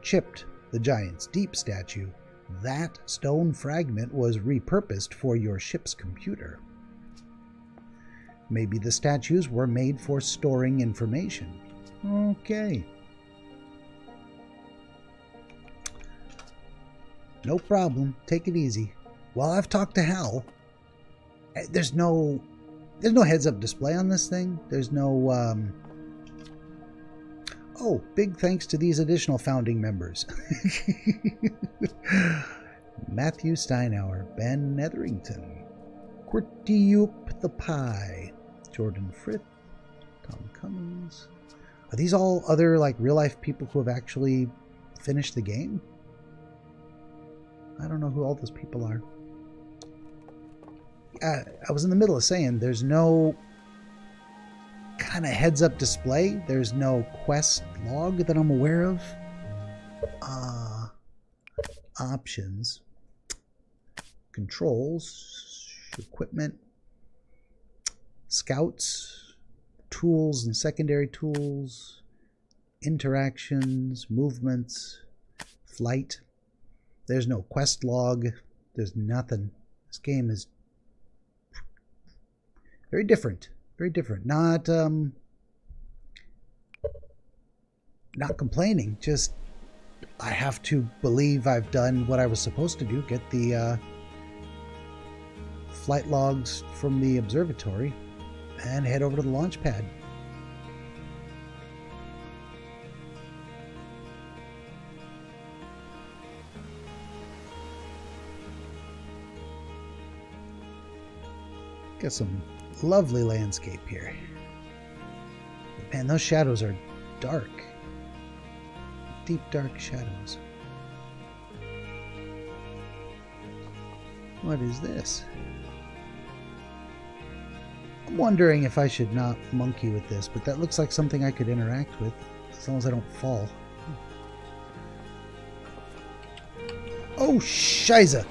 chipped the Giant's Deep statue, that stone fragment was repurposed for your ship's computer. Maybe the statues were made for storing information. Okay. No problem. Take it easy. Well, I've talked to Hal. There's no heads-up display on this thing. There's no, Oh, big thanks to these additional founding members. Matthew Steinauer, Ben Netherington, Quirtiup the Pie, Jordan Frith, Tom Cummings. Are these all other, real-life people who have actually finished the game? I don't know who all those people are. I was in the middle of saying there's no kind of heads-up display. There's no quest log that I'm aware of. Options. Controls. Equipment. Scouts. Tools and secondary tools. Interactions. Movements. Flight. There's no quest log. There's nothing. This game is very different. Very different. Not complaining. Just I have to believe I've done what I was supposed to do. Get the flight logs from the observatory and head over to the launch pad. Got some lovely landscape here. Man, those shadows are dark. Deep, dark shadows. What is this? I'm wondering if I should not monkey with this, but that looks like something I could interact with, as long as I don't fall. Oh, shiza!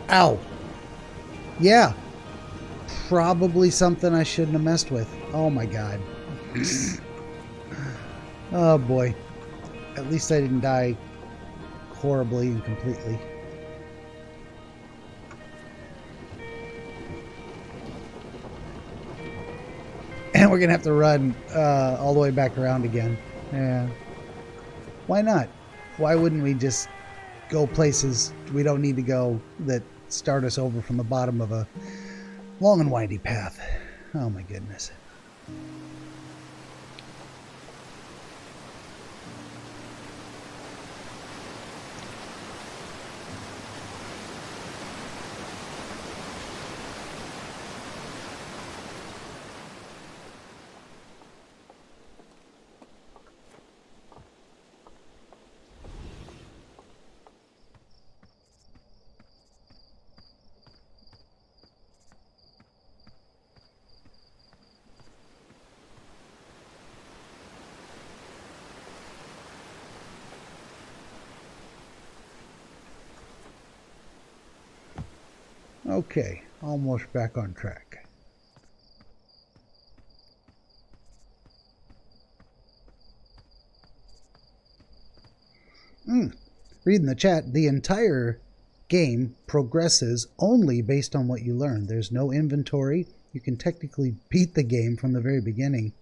Ow! Yeah. Probably something I shouldn't have messed with. Oh my god. Oh boy. At least I didn't die horribly and completely. And we're gonna have to run all the way back around again. Yeah. Why not? Why wouldn't we just go places we don't need to go that start us over from the bottom of a long and windy path? Oh my goodness. Okay, almost back on track. Reading the chat, the entire game progresses only based on what you learn. There's no inventory. You can technically beat the game from the very beginning.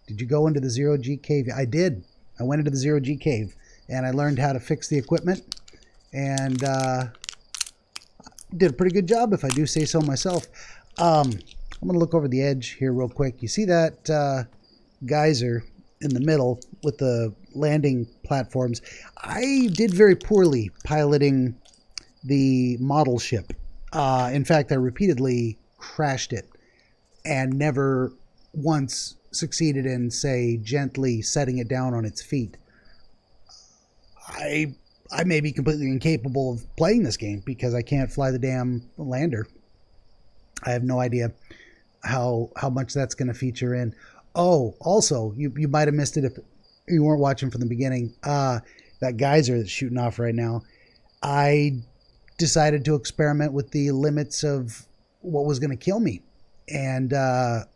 Did you go into the zero-G cave? I did. I went into the zero-G cave, and I learned how to fix the equipment, and did a pretty good job, if I do say so myself. I'm going to look over the edge here real quick. You see that geyser in the middle with the landing platforms? I did very poorly piloting the model ship. In fact, I repeatedly crashed it and never once succeeded in, say, gently setting it down on its feet. I may be completely incapable of playing this game because I can't fly the damn lander. I have no idea how much that's going to feature in. Oh, also, you might have missed it if you weren't watching from the beginning. That geyser that's shooting off right now, I decided to experiment with the limits of what was going to kill me. And I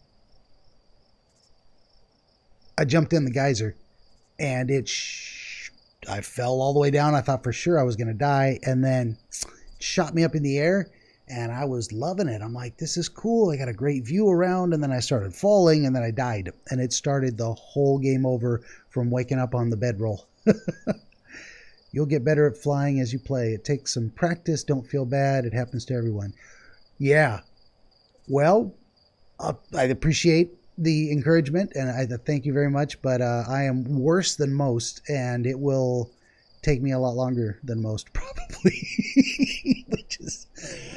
jumped in the geyser, and I fell all the way down. I thought for sure I was going to die, and then shot me up in the air, and I was loving it. I'm like, this is cool. I got a great view around, and then I started falling, and then I died, and it started the whole game over from waking up on the bedroll. You'll get better at flying as you play. It takes some practice. Don't feel bad. It happens to everyone. Yeah. Well, I appreciate the encouragement, and I thank you very much, but I am worse than most, and it will take me a lot longer than most, probably. Which is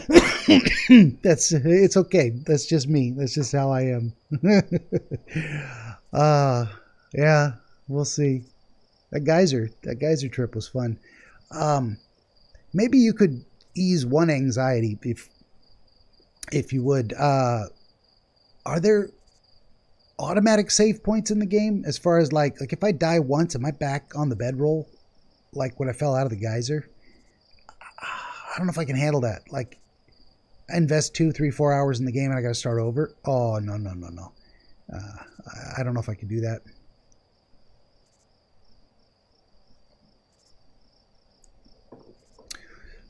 it's okay. That's just me. That's just how I am. Yeah, we'll see. That geyser trip was fun. Maybe you could ease one anxiety if you would. Are there automatic save points in the game, as far as like if I die once, am I back on the bedroll like when I fell out of the geyser? I don't know if I can handle that. Like, I invest 2, 3, 4 hours in the game and I got to start over. Oh, no. I don't know if I can do that.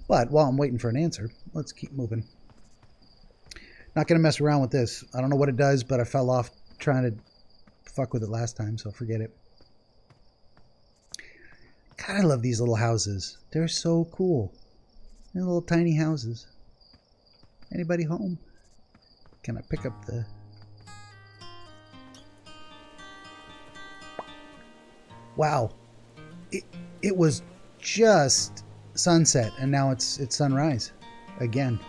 But while I'm waiting for an answer, let's keep moving. Not going to mess around with this. I don't know what it does, but I fell off trying to fuck with it last time, so forget it. God, I love these little houses. They're so cool. They're little tiny houses. Anybody home? Can I pick up the... Wow. It was just sunset, and now it's sunrise again.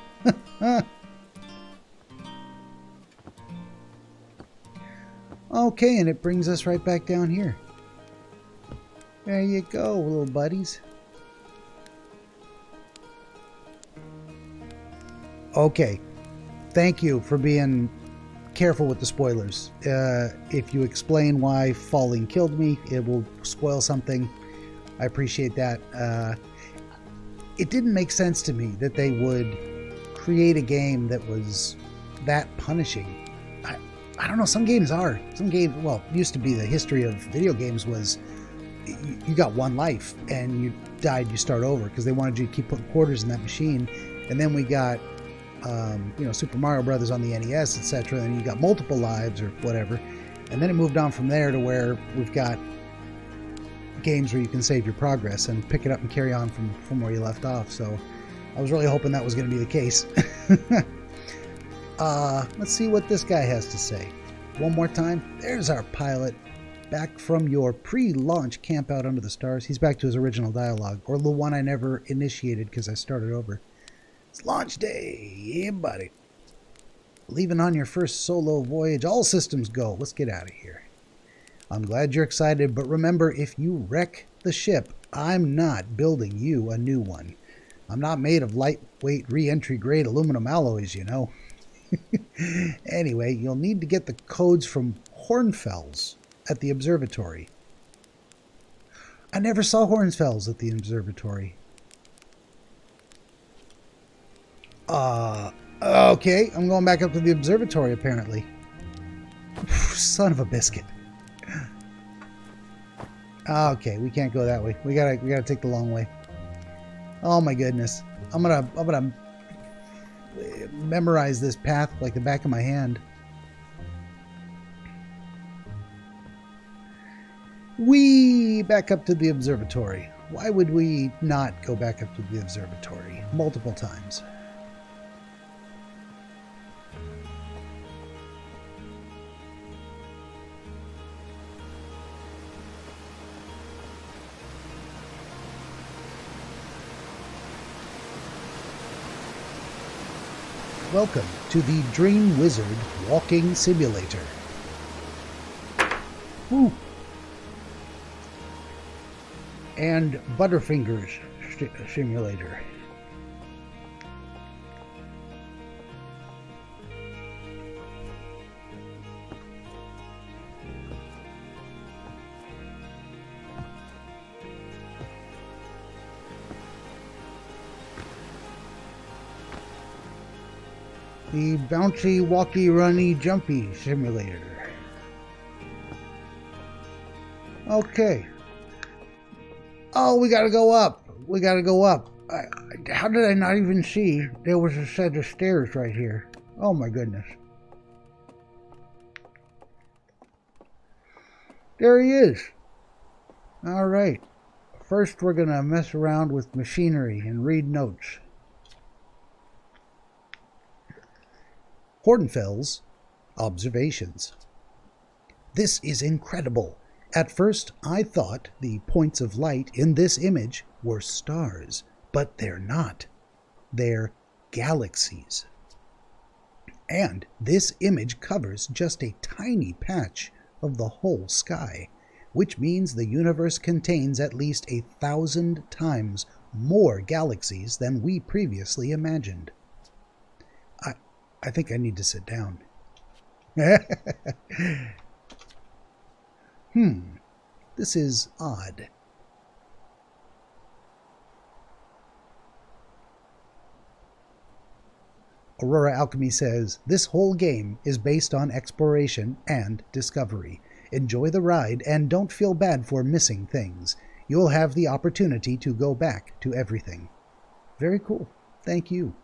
Okay, and it brings us right back down here. There you go, little buddies. Okay, thank you for being careful with the spoilers. If you explain why falling killed me, it will spoil something. I appreciate that. It didn't make sense to me that they would create a game that was that punishing. I don't know, some games are. Some games, well, used to be the history of video games was you got one life and you died, you start over, because they wanted you to keep putting quarters in that machine. And then we got, Super Mario Brothers on the NES, etc. And you got multiple lives or whatever. And then it moved on from there to where we've got games where you can save your progress and pick it up and carry on from where you left off. So I was really hoping that was going to be the case. Let's see what this guy has to say. One more time. There's our pilot. Back from your pre-launch camp out under the stars. He's back to his original dialogue, or the one I never initiated because I started over. It's launch day. Yeah, buddy. Leaving on your first solo voyage. All systems go. Let's get out of here. I'm glad you're excited, but remember, if you wreck the ship, I'm not building you a new one. I'm not made of lightweight re-entry grade aluminum alloys, you know. Anyway, you'll need to get the codes from Hornfels at the observatory. I never saw Hornfels at the observatory. Okay, I'm going back up to the observatory apparently. Son of a biscuit. Okay, we can't go that way. We gotta take the long way. Oh my goodness. I'm gonna memorize this path like the back of my hand. We back up to the observatory. Why would we not go back up to the observatory multiple times? Welcome to the DreamWizard Walking Simulator. Woo. And Butterfingers Simulator. The Bouncy Walkie Runny Jumpy Simulator. Okay. Oh, we gotta go up. We gotta go up. How did I not even see there was a set of stairs right here? Oh my goodness. There he is. Alright. First we're gonna mess around with machinery and read notes. Hornfels observations. This is incredible. At first, I thought the points of light in this image were stars, but they're not. They're galaxies. And this image covers just a tiny patch of the whole sky, which means the universe contains at least 1,000 times more galaxies than we previously imagined. I think I need to sit down. This is odd. Aurora Alchemy says, this whole game is based on exploration and discovery. Enjoy the ride and don't feel bad for missing things. You'll have the opportunity to go back to everything. Very cool. Thank you.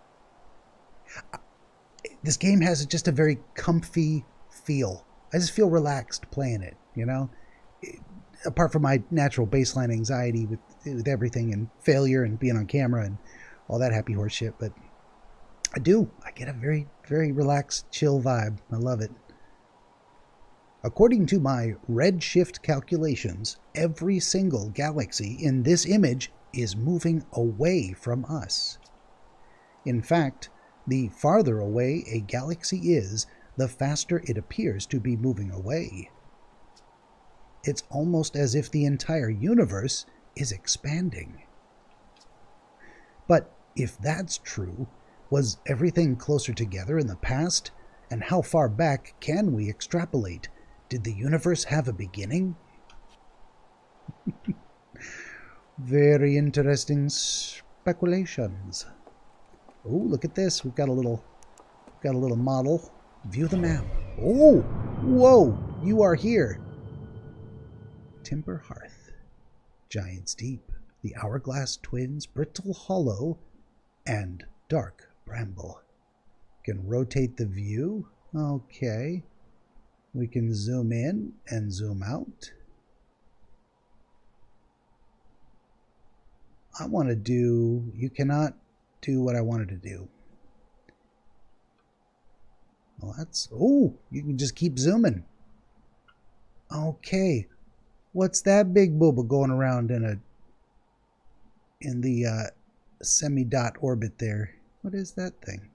This game has just a very comfy feel. I just feel relaxed playing it, you know? Apart from my natural baseline anxiety with everything and failure and being on camera and all that happy horse shit, but I get a very, very relaxed, chill vibe. I love it. According to my redshift calculations, every single galaxy in this image is moving away from us. In fact, the farther away a galaxy is, the faster it appears to be moving away. It's almost as if the entire universe is expanding. But if that's true, was everything closer together in the past? And how far back can we extrapolate? Did the universe have a beginning? Very interesting speculations. Oh, look at this. We've got a little model. View the map. Oh, whoa, you are here. Timber Hearth, Giant's Deep, the Hourglass Twins, Brittle Hollow, and Dark Bramble. Can rotate the view. Okay. We can zoom in and zoom out. I want to do... You cannot do what I wanted to do. Well, that's... Oh, you can just keep zooming. Okay. What's that big booba going around in the semi-dot orbit there? What is that thing?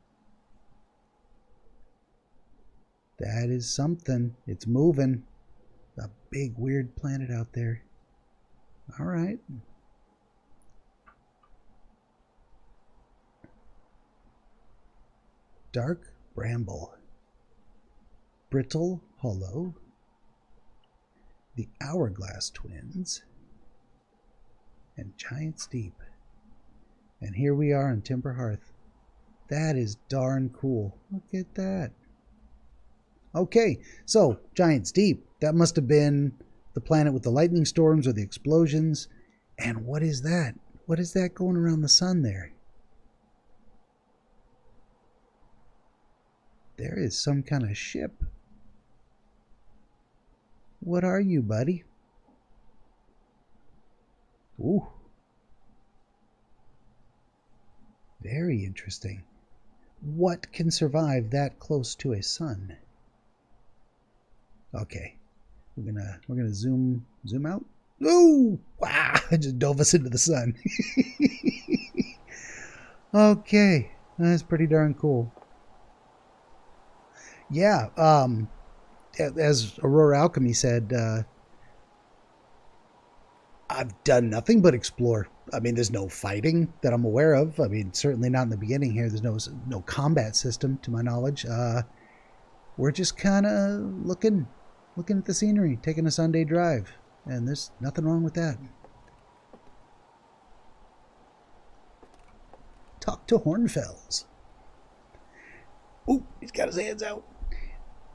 That is something. It's moving. A big weird planet out there. All right. Dark bramble. Brittle hollow. The hourglass twins. And giant's deep. And here we are on Timber Hearth. That is darn cool. Look at that. Okay, so Giant's Deep. That must have been the planet with the lightning storms or the explosions. And what is that? What is that going around the sun there? There is some kind of ship. What are you, buddy? Ooh. Very interesting. What can survive that close to a sun? Okay. We're gonna zoom out. Ooh! Wow! I just dove us into the sun. Okay. That's pretty darn cool. Yeah, as Aurora Alchemy said, I've done nothing but explore. I mean, there's no fighting that I'm aware of. I mean, certainly not in the beginning here. There's no combat system, to my knowledge. We're just kind of looking at the scenery, taking a Sunday drive, and there's nothing wrong with that. Talk to Hornfells. Ooh, he's got his hands out.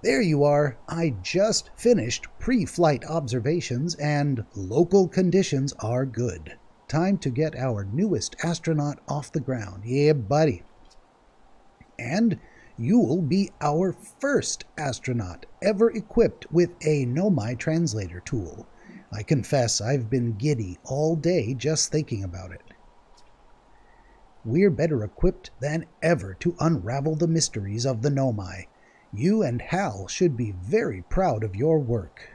There you are. I just finished pre-flight observations and local conditions are good. Time to get our newest astronaut off the ground. Yeah, buddy. And you'll be our first astronaut ever equipped with a Nomai translator tool. I confess I've been giddy all day just thinking about it. We're better equipped than ever to unravel the mysteries of the Nomai. You and Hal should be very proud of your work.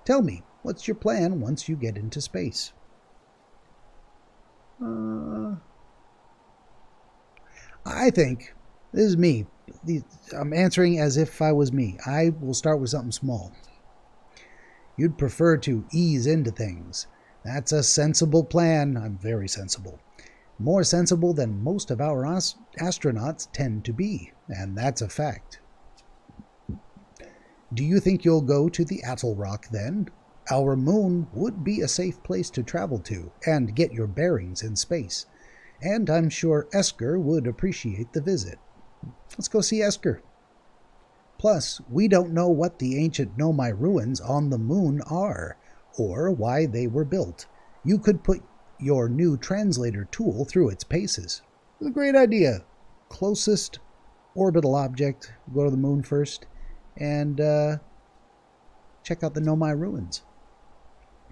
Tell me, what's your plan once you get into space? I think, this is me. I'm answering as if I was me. I will start with something small. You'd prefer to ease into things. That's a sensible plan. I'm very sensible. More sensible than most of our astronauts tend to be, and that's a fact. Do you think you'll go to the Atoll Rock then? Our moon would be a safe place to travel to and get your bearings in space, and I'm sure Esker would appreciate the visit. Let's go see Esker. Plus, we don't know what the ancient Nomai ruins on the moon are, or why they were built. You could put your new translator tool through its paces. It's a great idea. Closest orbital object, go to the moon first, and check out the Nomai ruins.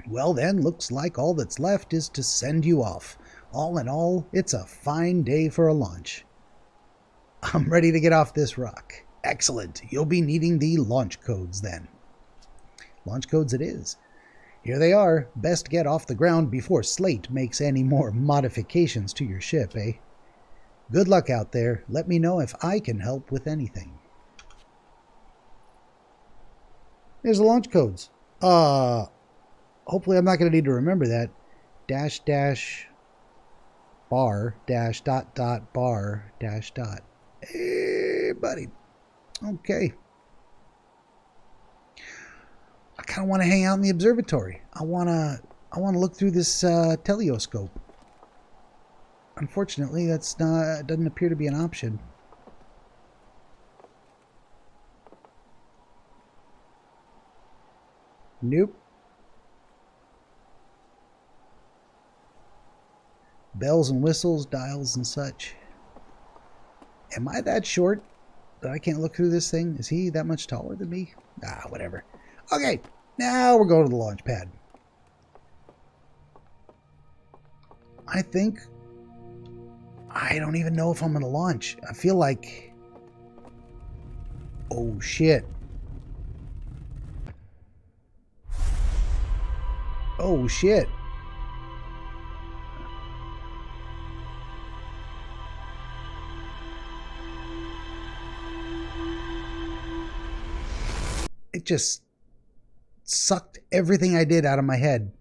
Well then, looks like all that's left is to send you off. All in all, it's a fine day for a launch. I'm ready to get off this rock. Excellent. You'll be needing the launch codes then. Launch codes it is. Here they are. Best get off the ground before Slate makes any more modifications to your ship, eh? Good luck out there. Let me know if I can help with anything. There's the launch codes. Hopefully I'm not going to need to remember that. --bar --bar --. Hey, buddy. Okay. I kind of want to hang out in the observatory. I want to look through this telescope. Unfortunately, doesn't appear to be an option. Nope. Bells and whistles, dials and such. Am I that short that I can't look through this thing? Is he that much taller than me? Whatever. Okay, now we're going to the launch pad. I think... I don't even know if I'm going to launch. I feel like... Oh, shit. Oh, shit. It just sucked everything I did out of my head.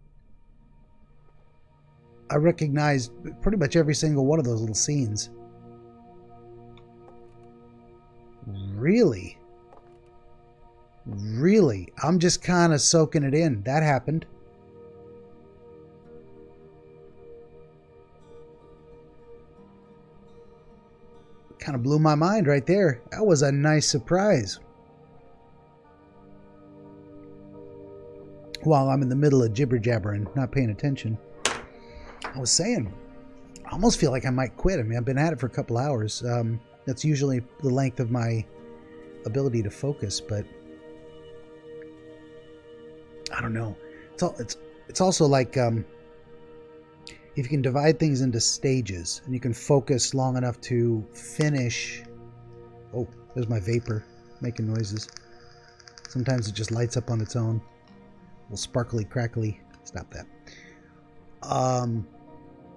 I recognized pretty much every single one of those little scenes. Really? Really? I'm just kind of soaking it in. That happened. Kind of blew my mind right there. That was a nice surprise. While I'm in the middle of jibber-jabbering, not paying attention. I was saying, I almost feel like I might quit. I mean, I've been at it for a couple hours. That's usually the length of my ability to focus, but I don't know. It's also like if you can divide things into stages and you can focus long enough to finish. Oh, there's my vapor making noises. Sometimes it just lights up on its own. A little sparkly, crackly. Stop that.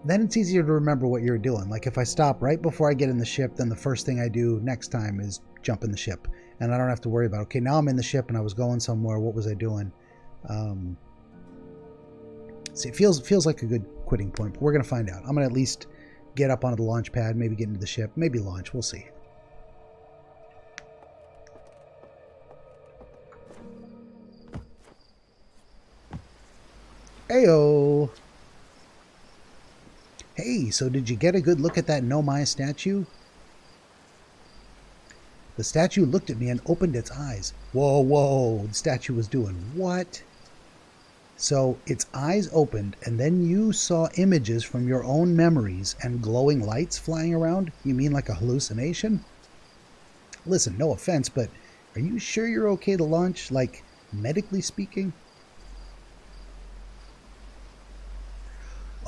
Then it's easier to remember what you're doing. Like if I stop right before I get in the ship, then the first thing I do next time is jump in the ship. And I don't have to worry about, okay, now I'm in the ship and I was going somewhere. What was I doing? See, it feels like a good quitting point, but we're going to find out. I'm going to at least get up onto the launch pad, maybe get into the ship, maybe launch. We'll see. Heyo! Hey, so did you get a good look at that Nomai statue? The statue looked at me and opened its eyes. Whoa, whoa, the statue was doing what? So its eyes opened and then you saw images from your own memories and glowing lights flying around? You mean like a hallucination? Listen, no offense, but are you sure you're okay to launch, like medically speaking?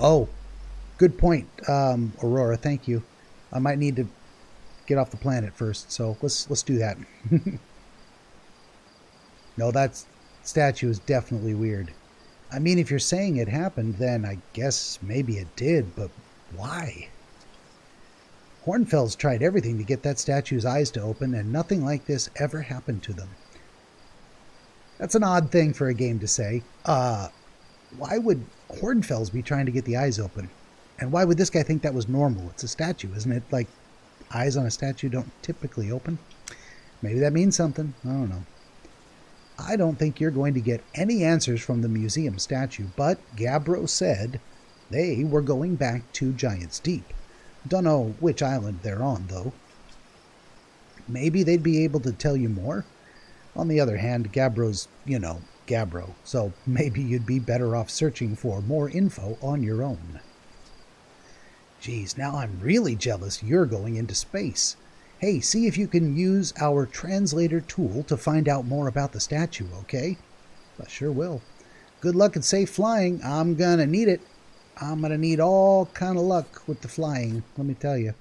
Oh, good point, Aurora. Thank you. I might need to get off the planet first, so let's do that. No, that statue is definitely weird. I mean, if you're saying it happened, then I guess maybe it did, but why? Hornfels tried everything to get that statue's eyes to open, and nothing like this ever happened to them. That's an odd thing for a game to say. Why would Hornfels be trying to get the eyes open? And why would this guy think that was normal? It's a statue, isn't it? Like, eyes on a statue don't typically open? Maybe that means something. I don't know. I don't think you're going to get any answers from the museum statue, but Gabriel said they were going back to Giant's Deep. Dunno which island they're on, though. Maybe they'd be able to tell you more. On the other hand, Gabriel's, Gabriel, so maybe you'd be better off searching for more info on your own. Geez, now I'm really jealous you're going into space. Hey, see if you can use our translator tool to find out more about the statue, okay? I sure will. Good luck and safe flying. I'm gonna need it. I'm gonna need all kind of luck with the flying, let me tell you.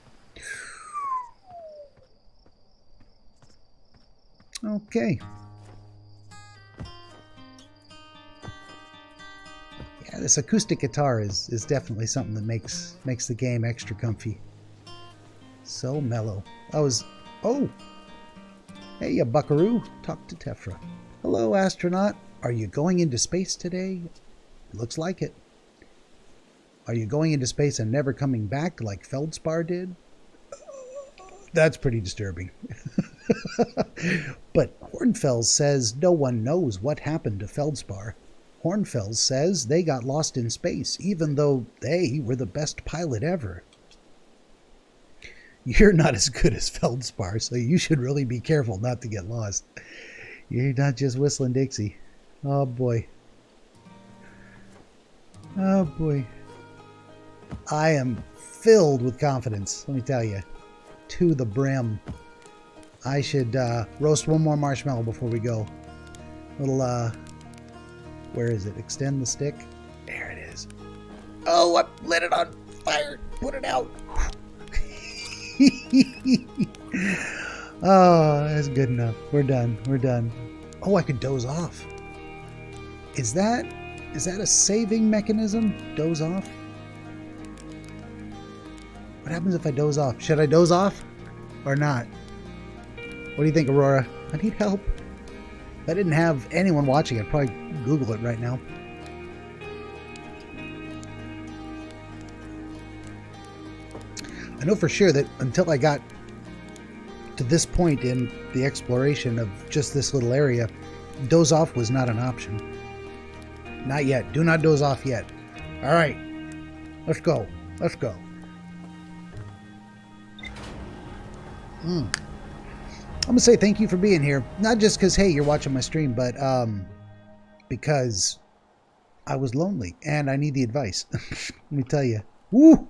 Okay. Yeah, this acoustic guitar is definitely something that makes the game extra comfy. So mellow. Oh! Hey, you buckaroo. Talk to Tephra. Hello, astronaut. Are you going into space today? Looks like it. Are you going into space and never coming back like Feldspar did? That's pretty disturbing. But Hornfels says no one knows what happened to Feldspar. Hornfels says they got lost in space, even though they were the best pilot ever. You're not as good as Feldspar, so you should really be careful not to get lost. You're not just whistling Dixie. Oh boy. Oh boy. I am filled with confidence, let me tell you. To the brim. I should roast one more marshmallow before we go. Little, where is it? Extend the stick. There it is. Oh, I lit it on fired. Put it out. Oh, that's good enough. We're done. We're done. Oh, I could doze off. Is that a saving mechanism? Doze off? What happens if I doze off? Should I doze off or not? What do you think, Aurora? I need help. If I didn't have anyone watching, I'd probably Google it right now. I know for sure that until I got to this point in the exploration of just this little area, doze off was not an option. Not yet. Do not doze off yet. All right. Let's go. Let's go. I'm going to say thank you for being here. Not just because, hey, you're watching my stream, but because I was lonely and I need the advice. Let me tell you. Woo!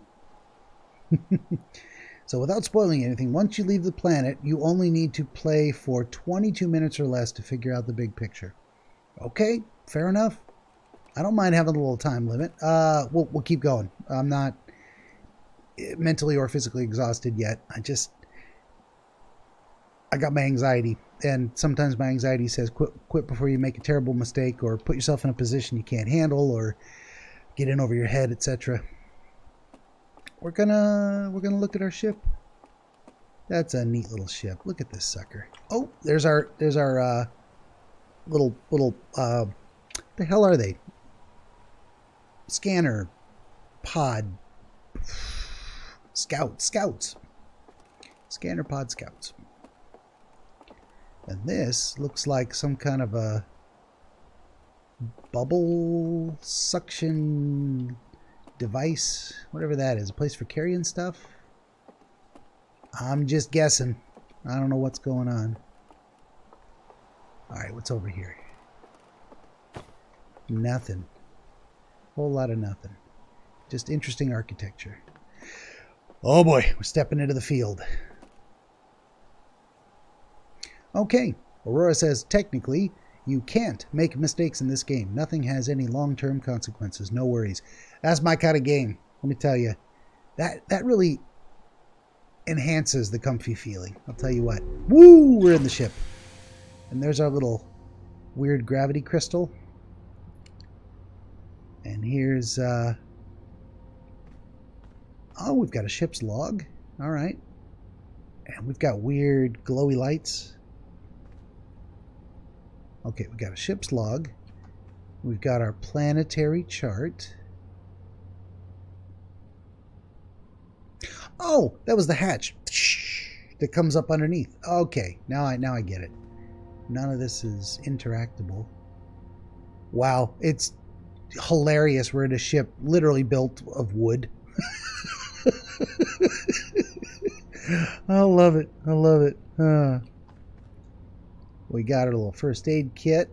So without spoiling anything, once you leave the planet, you only need to play for 22 minutes or less to figure out the big picture. Okay, fair enough. I don't mind having a little time limit. We'll keep going. I'm not mentally or physically exhausted yet. I got my anxiety, and sometimes my anxiety says quit before you make a terrible mistake, or put yourself in a position you can't handle, or get in over your head, etc. We're gonna look at our ship. That's a neat little ship. Look at this sucker. Oh, there's our little the hell are they? Scanner pod scouts. Scanner pod scouts. And this looks like some kind of a bubble suction device, whatever that is. A place for carrying stuff? I'm just guessing. I don't know what's going on. Alright, what's over here? Nothing. Whole lot of nothing. Just interesting architecture. Oh boy, we're stepping into the field. Okay, Aurora says, technically, you can't make mistakes in this game. Nothing has any long-term consequences. No worries. That's my kind of game. Let me tell you. That really enhances the comfy feeling. I'll tell you what. Woo! We're in the ship. And there's our little weird gravity crystal. And here's... oh, we've got a ship's log. All right. And we've got weird glowy lights. Okay, we've got a ship's log. We've got our planetary chart. Oh, that was the hatch that comes up underneath. Okay, now I get it. None of this is interactable. Wow, it's hilarious. We're in a ship literally built of wood. I love it. I love it. We got our little first aid kit.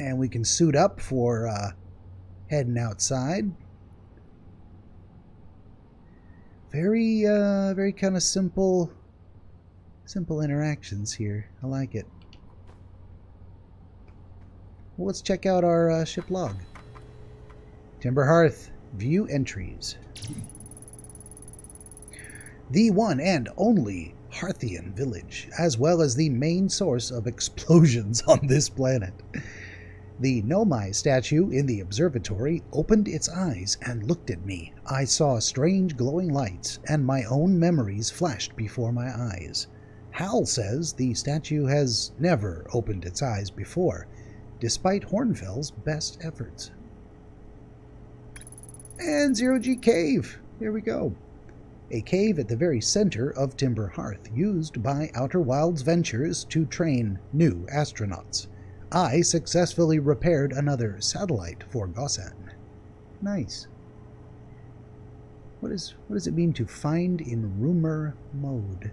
And we can suit up for heading outside. Very kind of simple interactions here. I like it. Well, let's check out our ship log. Timber Hearth. View entries. The one and only Hearthian village, as well as the main source of explosions on this planet. The Nomai statue in the observatory opened its eyes and looked at me. I saw strange glowing lights, and my own memories flashed before my eyes. Hal says the statue has never opened its eyes before, despite Hornfell's best efforts. And Zero G Cave. Here we go. A cave at the very center of Timber Hearth, used by Outer Wilds Ventures to train new astronauts. I successfully repaired another satellite for Gossan. Nice. What does it mean to find in rumor mode?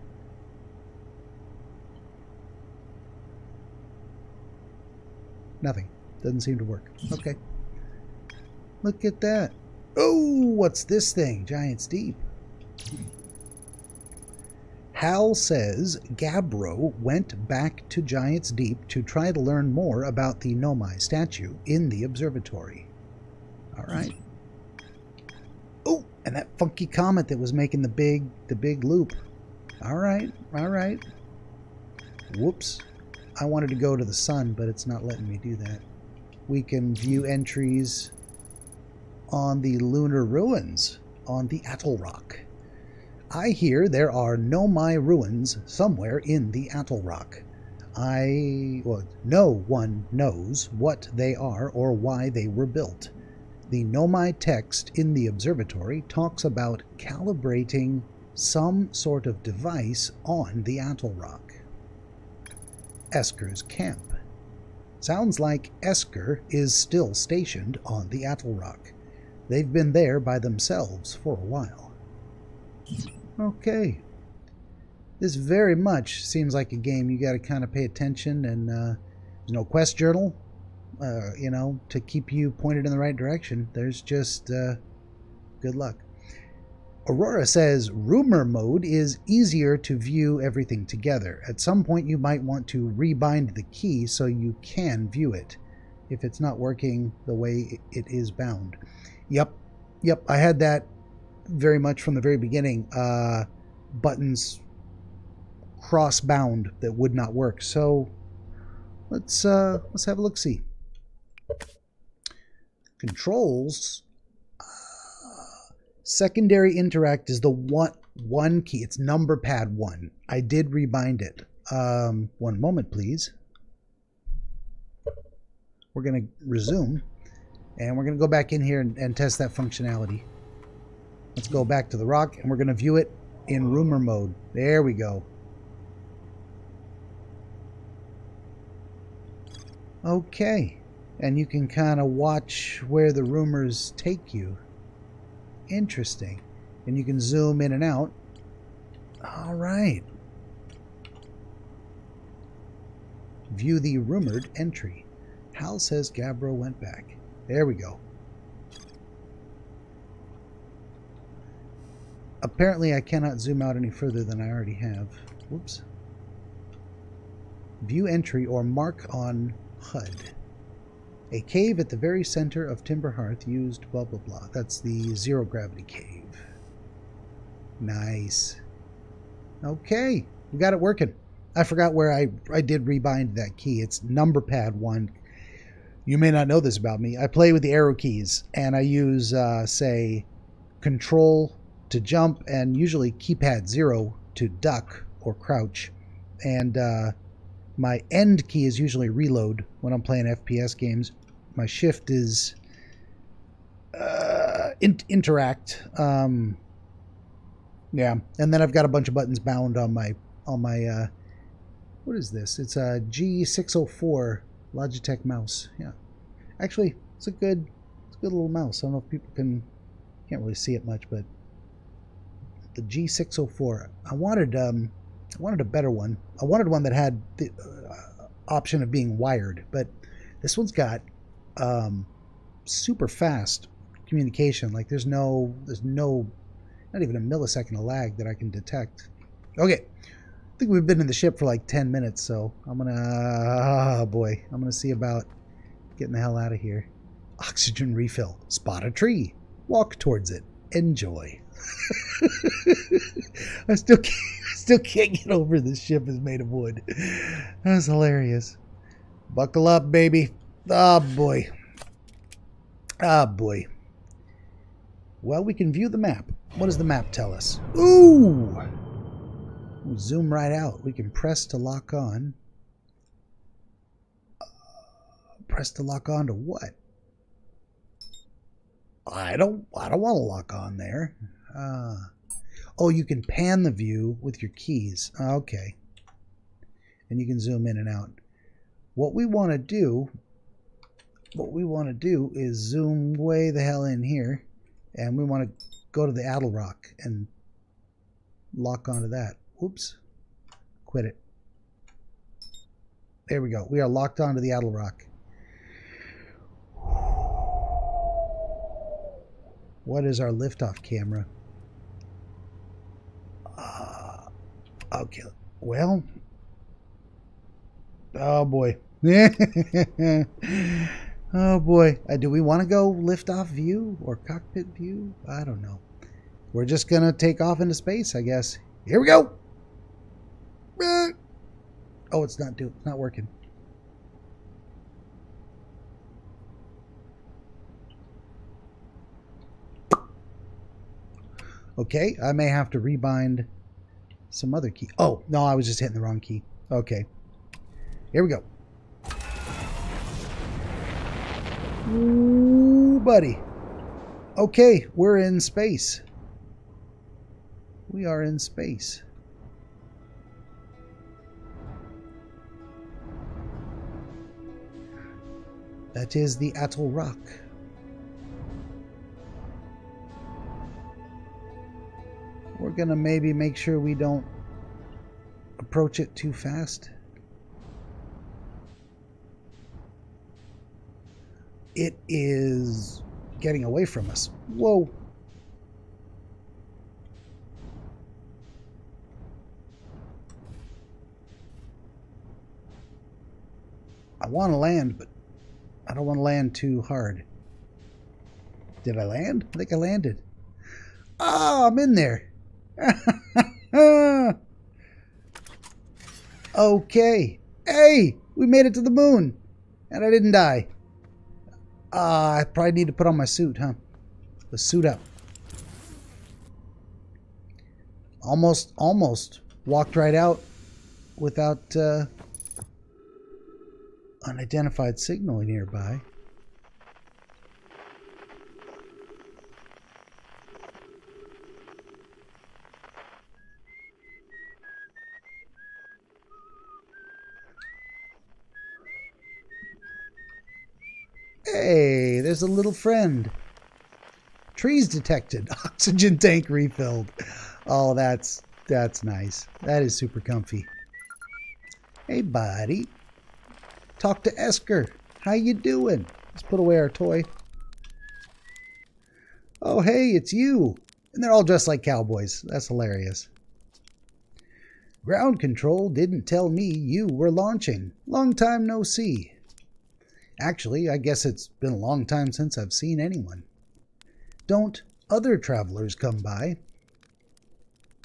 Nothing. Doesn't seem to work. Okay. Look at that. Oh, what's this thing? Giant's Deep. Hal says Gabriel went back to Giant's Deep to try to learn more about the Nomai statue in the observatory. All right. Oh, And that funky comet that was making the big loop. All right, all right. Whoops. I wanted to go to the sun, but it's not letting me do that. We can view entries on the lunar ruins on the Atoll Rock. I hear there are Nomai ruins somewhere in the Atoll Rock. No one knows what they are or why they were built. The Nomai text in the observatory talks about calibrating some sort of device on the Atoll Rock. Esker's camp. Sounds like Esker is still stationed on the Atoll Rock. They've been there by themselves for a while. Okay. This very much seems like a game you got to kind of pay attention, and there's no quest journal, to keep you pointed in the right direction. There's just good luck. Aurora says rumor mode is easier to view everything together. At some point you might want to rebind the key so you can view it if it's not working the way it is bound. Yep, I had that very much from the very beginning. Buttons cross-bound that would not work. So let's have a look-see. Controls. Secondary interact is the one key. It's number pad 1. I did rebind it. One moment, please. We're going to resume, and we're going to go back in here and test that functionality. Let's go back to the rock, and we're going to view it in rumor mode. There we go. Okay, and you can kind of watch where the rumors take you. Interesting. And you can zoom in and out. All right. View the rumored entry. Hal says Gabriel went back. There we go. Apparently I cannot zoom out any further than I already have. Whoops. View entry or mark on HUD. A cave at the very center of Timber Hearth used blah blah blah. That's the zero gravity cave. Nice. Okay, we got it working. I forgot where I did rebind that key. It's number pad 1. You may not know this about me. I play with the arrow keys, and I use say control to jump and usually keypad 0 to duck or crouch. And my end key is usually reload when I'm playing FPS games. My shift is interact. Yeah, and then I've got a bunch of buttons bound on my what is this? It's a G604 Logitech mouse. Yeah, actually, it's a good little mouse. I don't know if people can't really see it much, but the G604. I wanted a better one. I wanted one that had the option of being wired, but this one's got super fast communication. Like there's no not even a millisecond of lag that I can detect. Okay, I think we've been in the ship for like 10 minutes, so I'm gonna see about getting the hell out of here. Oxygen refill. Spot a tree. Walk towards it. Enjoy. I still can't get over this ship is made of wood. That's hilarious. Buckle up, baby. Oh boy. Ah boy. Well, we can view the map. What does the map tell us? Ooh! We'll zoom right out. We can press to lock on. Press to lock on to what? I don't want to lock on there. Oh, you can pan the view with your keys. Okay. And you can zoom in and out. What we want to do is zoom way the hell in here, and we want to go to the Atoll Rock and lock onto that. Whoops. Quit it. There we go. We are locked onto the Atoll Rock. What is our liftoff camera? Okay. Well. Oh boy. Oh boy. Do we want to go liftoff view or cockpit view? I don't know. we're just going to take off into space, I guess. Here we go. Oh, it's not working. Okay, I may have to rebind some other key. Oh, no, I was just hitting the wrong key. Okay. Here we go. Ooh, buddy. Okay, we're in space. We are in space. That is the Atoll Rock. We're gonna maybe make sure we don't approach it too fast. It is getting away from us. Whoa. I want to land, but I don't want to land too hard. Did I land? I think I landed. Oh, I'm in there. Okay. Hey, we made it to the moon. And I didn't die. I probably need to put on my suit, huh? Let's suit up. Almost walked right out without unidentified signal nearby. Hey, there's a little friend. Trees detected. Oxygen tank refilled. Oh, that's nice. That is super comfy. Hey, buddy. Talk to Esker. How you doing? Let's put away our toy. Oh, hey, it's you. And they're all dressed like cowboys. That's hilarious. Ground control didn't tell me you were launching. Long time no see. Actually, I guess it's been a long time since I've seen anyone. Don't other travelers come by?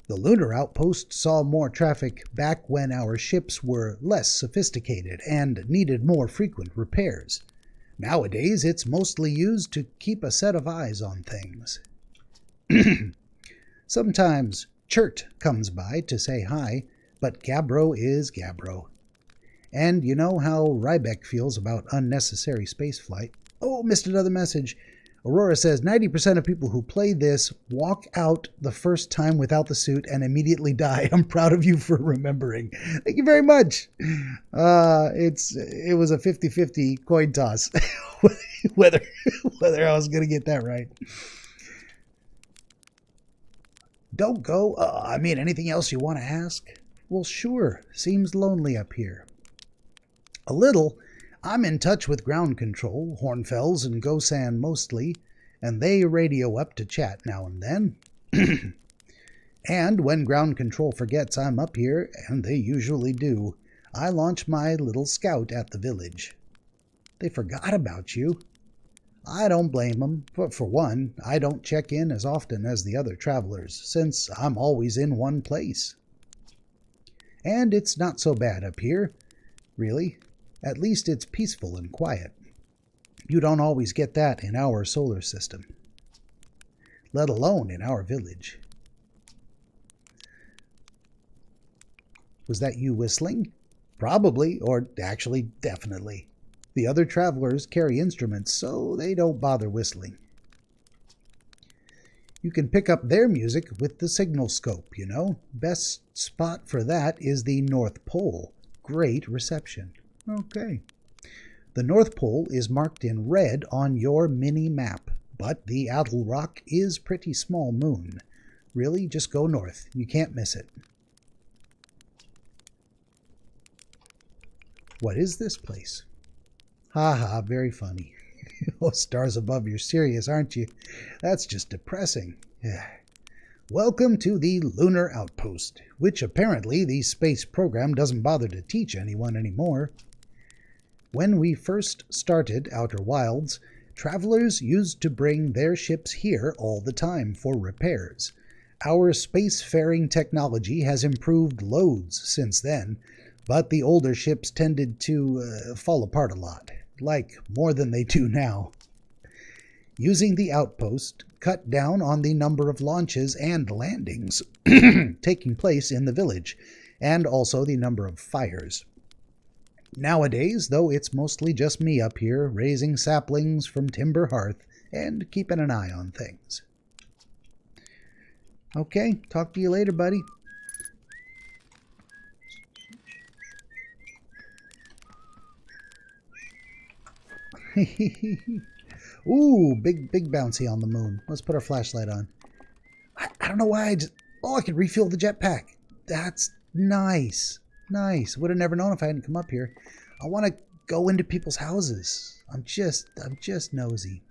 The lunar outpost saw more traffic back when our ships were less sophisticated and needed more frequent repairs. Nowadays, it's mostly used to keep a set of eyes on things. Sometimes Chert comes by to say hi, but Gabriel is Gabriel. And you know how Rybeck feels about unnecessary spaceflight. Oh, missed another message. Aurora says 90% of people who play this walk out the first time without the suit and immediately die. I'm proud of you for remembering. Thank you very much. It was a 50-50 coin toss whether I was going to get that right. Don't go. Anything else you want to ask? Well, sure. Seems lonely up here. A little. I'm in touch with ground control, Hornfels and Gosan mostly, and they radio up to chat now and then. And when ground control forgets I'm up here, and they usually do, I launch my little scout at the village. They forgot about you. I don't blame them, but for one, I don't check in as often as the other travelers, since I'm always in one place. And it's not so bad up here, really. At least it's peaceful and quiet. You don't always get that in our solar system, let alone in our village. Was that you whistling? Probably, or actually definitely. The other travelers carry instruments, so they don't bother whistling. You can pick up their music with the signal scope, you know. Best spot for that is the North Pole. Great reception. Okay. The North Pole is marked in red on your mini-map, but the Atoll Rock is pretty small moon. Really, just go north. You can't miss it. What is this place? Haha, very funny. Oh, stars above, you're serious, aren't you? That's just depressing. Welcome to the Lunar Outpost, which apparently the space program doesn't bother to teach anyone anymore. When we first started Outer Wilds, Travelers used to bring their ships here all the time for repairs. Our spacefaring technology has improved loads since then, but the older ships tended to fall apart a lot, like more than they do now. Using the outpost cut down on the number of launches and landings taking place in the village, and also the number of fires. Nowadays, though, it's mostly just me up here, raising saplings from Timber Hearth and keeping an eye on things. Okay, talk to you later, buddy. Ooh, big bouncy on the moon. Let's put our flashlight on. I don't know why I can refuel the jetpack. That's nice. Nice. Would have never known if I hadn't come up here. I want to go into people's houses. I'm just nosy.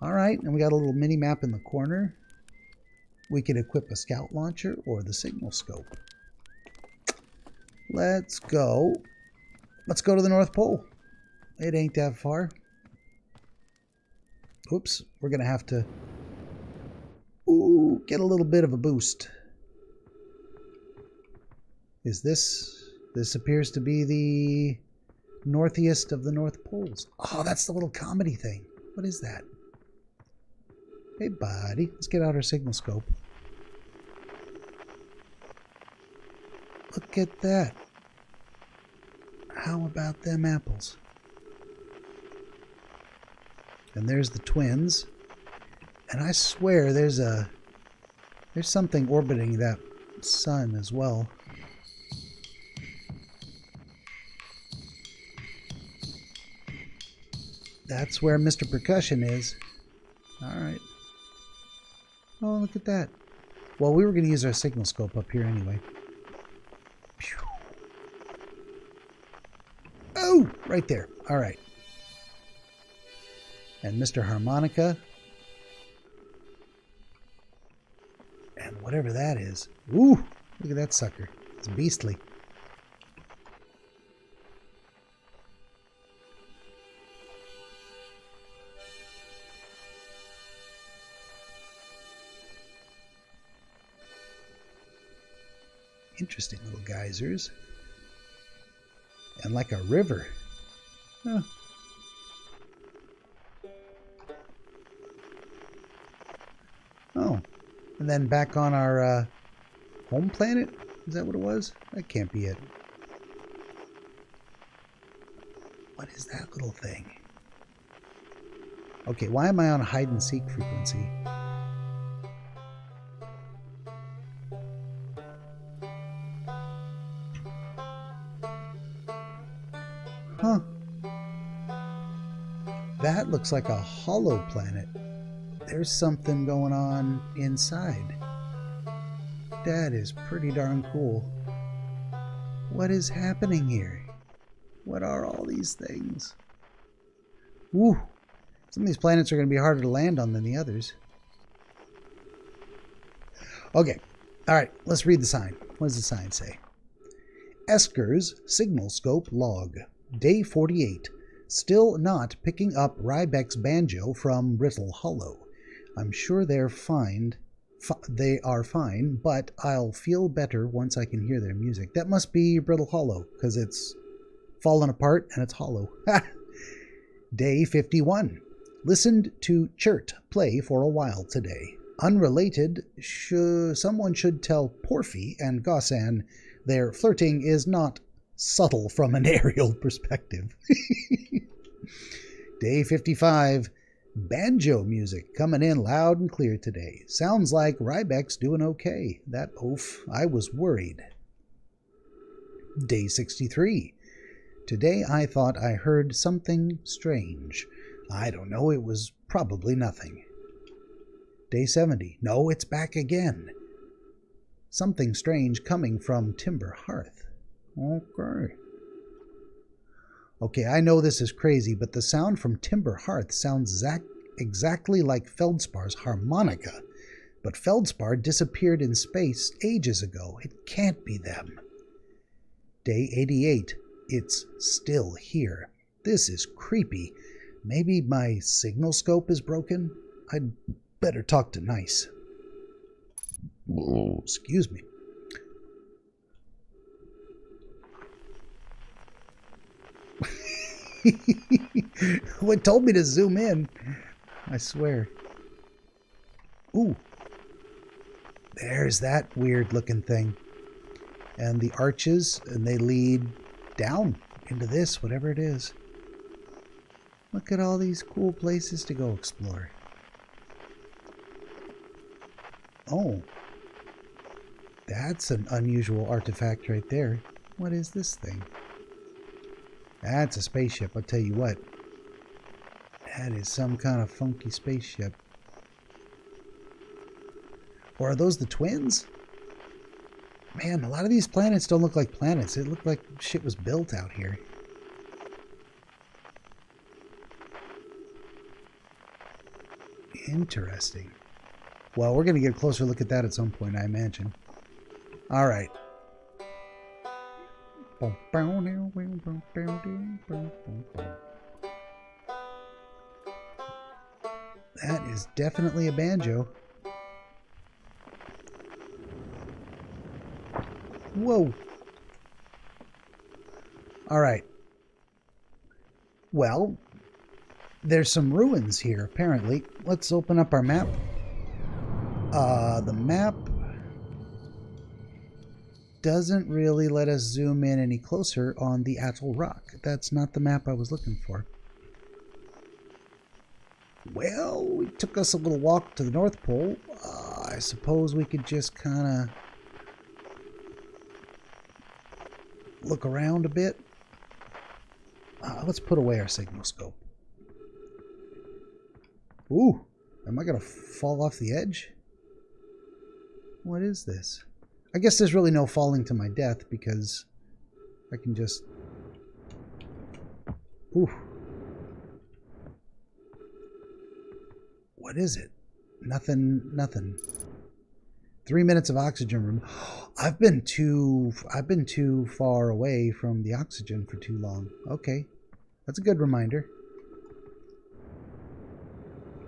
All right, and we got a little mini map in the corner. We can equip a scout launcher or the signal scope. Let's go. Let's go to the North Pole. It ain't that far. Oops, we're going to have to get a little bit of a boost. Is this appears to be the northeast of the North Poles. Oh, that's the little comedy thing. What is that? Hey, buddy, let's get out our signal scope. Look at that. How about them apples? And there's the twins. And I swear there's something orbiting that sun as well. That's where Mr. Percussion is. Alright. Oh, look at that. Well, we were going to use our signal scope up here anyway. Pew. Oh, right there. Alright. And Mr. Harmonica. And whatever that is. Ooh, look at that sucker. It's beastly. Interesting little geysers. And like a river. Huh. Oh. And then back on our home planet? Is that what it was? That can't be it. What is that little thing? Okay, why am I on a hide-and-seek frequency? Huh. That looks like a hollow planet. There's something going on inside. That is pretty darn cool. What is happening here? What are all these things? Woo! Some of these planets are going to be harder to land on than the others. Okay. Alright, let's read the sign. What does the sign say? Esker's signal scope log. Day 48. Still not picking up Rybeck's banjo from Brittle Hollow. I'm sure they are fine, but I'll feel better once I can hear their music. That must be Brittle Hollow, because it's fallen apart and it's hollow. Day 51. Listened to Chert play for a while today. Unrelated, someone should tell Porphy and Gossan their flirting is not subtle from an aerial perspective. Day 55. Banjo music coming in loud and clear today. Sounds like Rybeck's doing okay. That oaf, I was worried. Day 63. Today I thought I heard something strange. I don't know, it was probably nothing. Day 70. No, it's back again. Something strange coming from Timber Hearth. Okay. Okay, I know this is crazy, but the sound from Timber Hearth sounds exactly like Feldspar's harmonica. But Feldspar disappeared in space ages ago. It can't be them. Day 88. It's still here. This is creepy. Maybe my signal scope is broken? I'd better talk to Nice. Whoa, excuse me. What told me to zoom in? I swear. Ooh. There's that weird looking thing. And the arches, and they lead down into this, whatever it is. Look at all these cool places to go explore. Oh. That's an unusual artifact right there. What is this thing? That's a spaceship, I'll tell you what. That is some kind of funky spaceship. Or are those the twins? Man, a lot of these planets don't look like planets. It looked like shit was built out here. Interesting. Well, we're going to get a closer look at that at some point, I imagine. All right. That is definitely a banjo. Whoa. All right. Well, there's some ruins here, apparently. Let's open up our map. The map doesn't really let us zoom in any closer on the Atoll Rock. That's not the map I was looking for. Well, it took us a little walk to the North Pole. I suppose we could just kind of look around a bit. Let's put away our signal scope. Ooh, am I going to fall off the edge? What is this? I guess there's really no falling to my death because I can just... Ooh. What is it? Nothing. 3 minutes of oxygen room. I've been too far away from the oxygen for too long. Okay. That's a good reminder.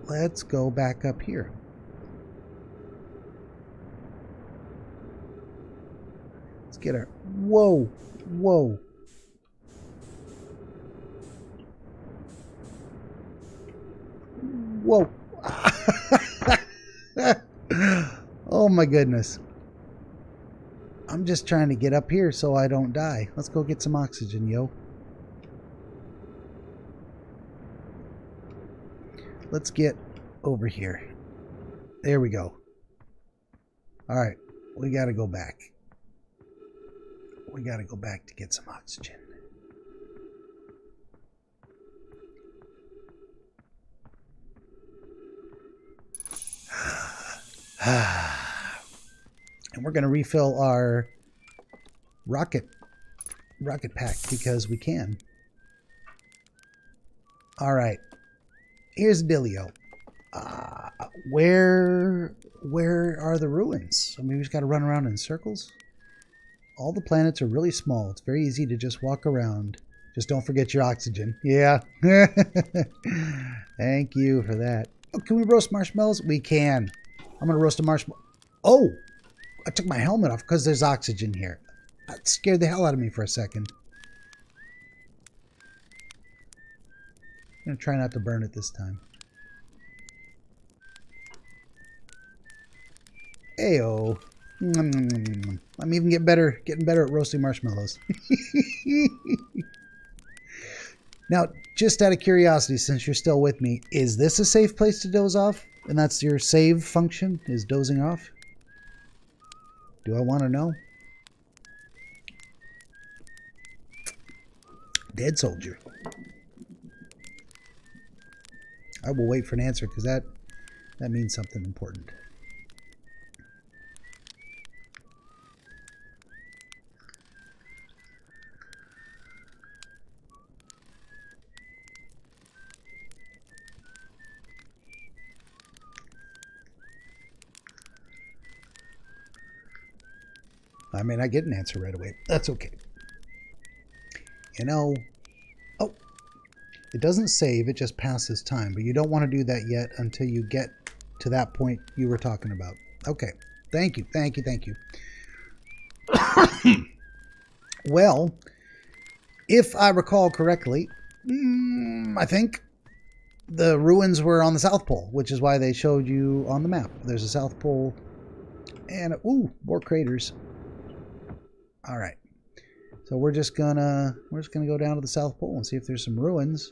Let's go back up here. Let's get our... Whoa. Whoa. Whoa. Oh my goodness. I'm just trying to get up here so I don't die. Let's go get some oxygen, yo. Let's get over here. There we go. Alright, we gotta go back. We gotta go back to get some oxygen. And we're going to refill our rocket pack because we can. All right. Here's Dealio. Where are the ruins? I mean, we just got to run around in circles. All the planets are really small. It's very easy to just walk around. Just don't forget your oxygen. Yeah. Thank you for that. Oh, can we roast marshmallows? We can. I'm going to roast a marshmallow. Oh, I took my helmet off because there's oxygen here. That scared the hell out of me for a second. I'm going to try not to burn it this time. Ayo. I'm even getting better at roasting marshmallows. Now, just out of curiosity, since you're still with me, is this a safe place to doze off? And that's your save function, is dozing off? Do I want to know? Dead soldier. I will wait for an answer because that means something important. I may not get an answer right away. That's okay. You know, oh, It doesn't save, it just passes time, but you don't want to do that yet until you get to that point you were talking about. Okay, thank you, thank you, thank you. Well, if I recall correctly, I think the ruins were on the South Pole, which is why they showed you on the map. There's a South Pole and, ooh, more craters. All right. So we're just gonna go down to the South Pole and see if there's some ruins.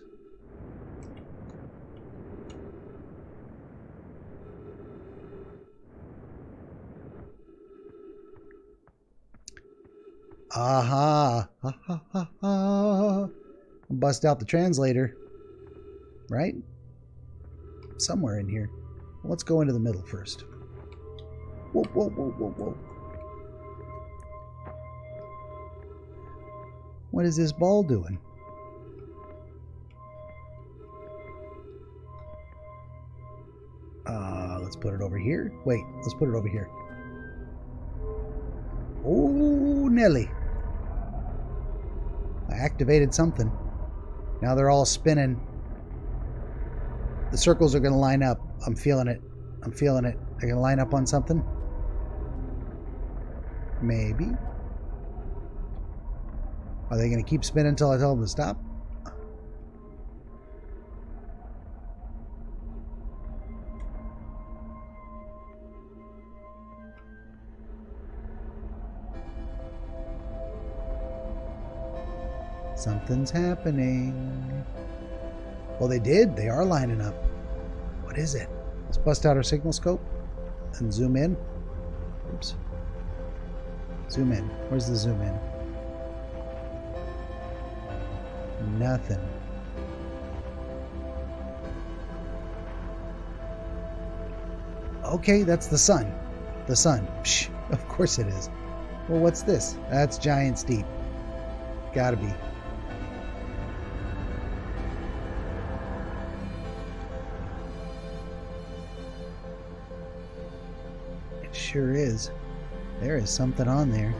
Aha! Ha ha ha ha! Bust out the translator, right? Somewhere in here. Let's go into the middle first. Whoa, whoa, whoa, whoa, whoa! What is this ball doing? Let's put it over here. Wait, let's put it over here. Oh, Nelly. I activated something. Now they're all spinning. The circles are going to line up. I'm feeling it. I'm feeling it. They're going to line up on something? Maybe. Are they going to keep spinning until I tell them to stop? Something's happening. Well, they did. They are lining up. What is it? Let's bust out our signal scope and zoom in. Oops. Zoom in. Where's the zoom in? Nothing. Okay, that's the sun. The sun. Psh, of course it is. Well, what's this? That's Giant's Deep. Gotta be. It sure is. There is something on there.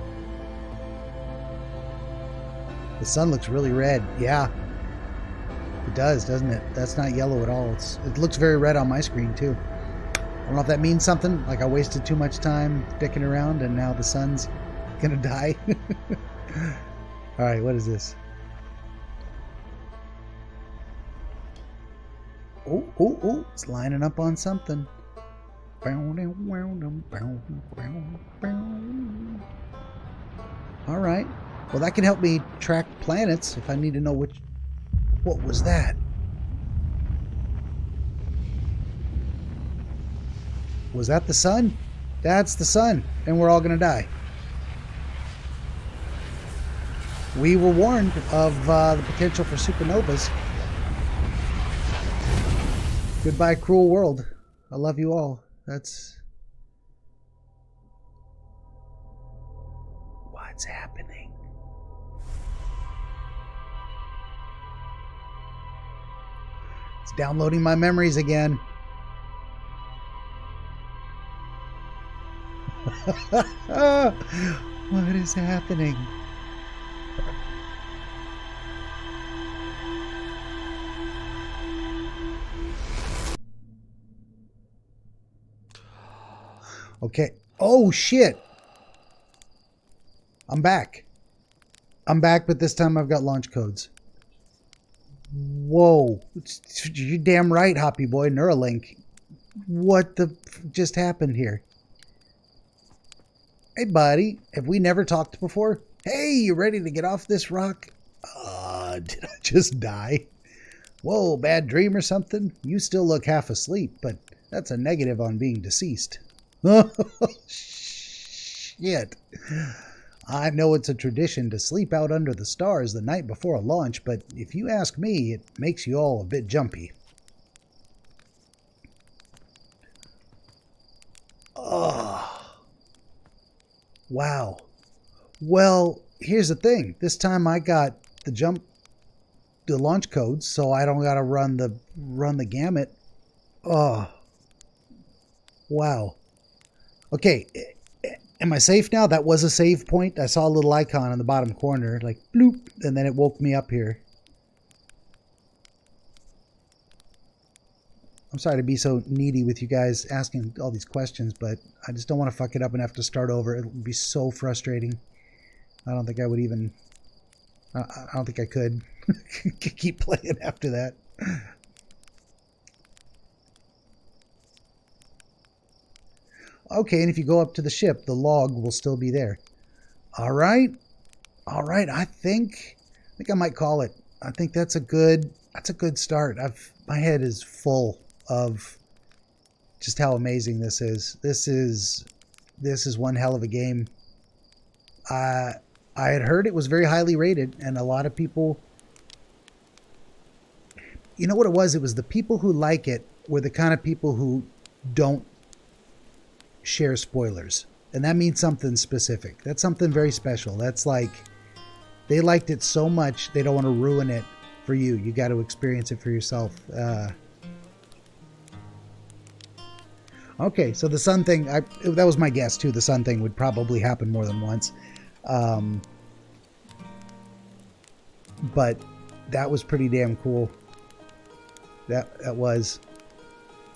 The sun looks really red. Yeah. It does, doesn't it? That's not yellow at all. It looks very red on my screen, too. I don't know if that means something. Like I wasted too much time dicking around and now the sun's gonna die. Alright, what is this? Oh, oh, oh. It's lining up on something. Alright. Well, that can help me track planets if I need to know which... What was that? Was that the sun? That's the sun. And we're all going to die. We were warned of the potential for supernovas. Goodbye, cruel world. I love you all. That's... What's happening? It's downloading my memories again. What is happening? Okay. Oh, shit. I'm back. I'm back, but this time I've got launch codes. Whoa. You're damn right, Hoppy Boy. Neuralink. What the just happened here? Hey, buddy. Have we never talked before? Hey, you ready to get off this rock? Did I just die? Whoa, bad dream or something? You still look half asleep, but that's a negative on being deceased. Oh, shit. I know it's a tradition to sleep out under the stars the night before a launch, but if you ask me, it makes you all a bit jumpy. Oh. Wow. Well, here's the thing. This time I got the launch codes, so I don't gotta run the gamut. Oh. Wow. Okay, am I safe now? That was a save point. I saw a little icon in the bottom corner, like bloop, and then it woke me up here. I'm sorry to be so needy with you guys asking all these questions, but I just don't want to fuck it up and have to start over. It would be so frustrating. I don't think I would even... I don't think I could keep playing after that. Okay, and if you go up to the ship, the log will still be there. All right. All right, I think I might call it. I think that's a good start. My head is full of just how amazing this is. This is one hell of a game. I had heard it was very highly rated, and a lot of people, you know what it was? It was the people who like it were the kind of people who don't share spoilers. And that means something specific. That's something very special. That's like, they liked it so much, they don't want to ruin it for you. You got to experience it for yourself. Okay, so the sun thing, that was my guess too. The sun thing would probably happen more than once. But that was pretty damn cool. That was.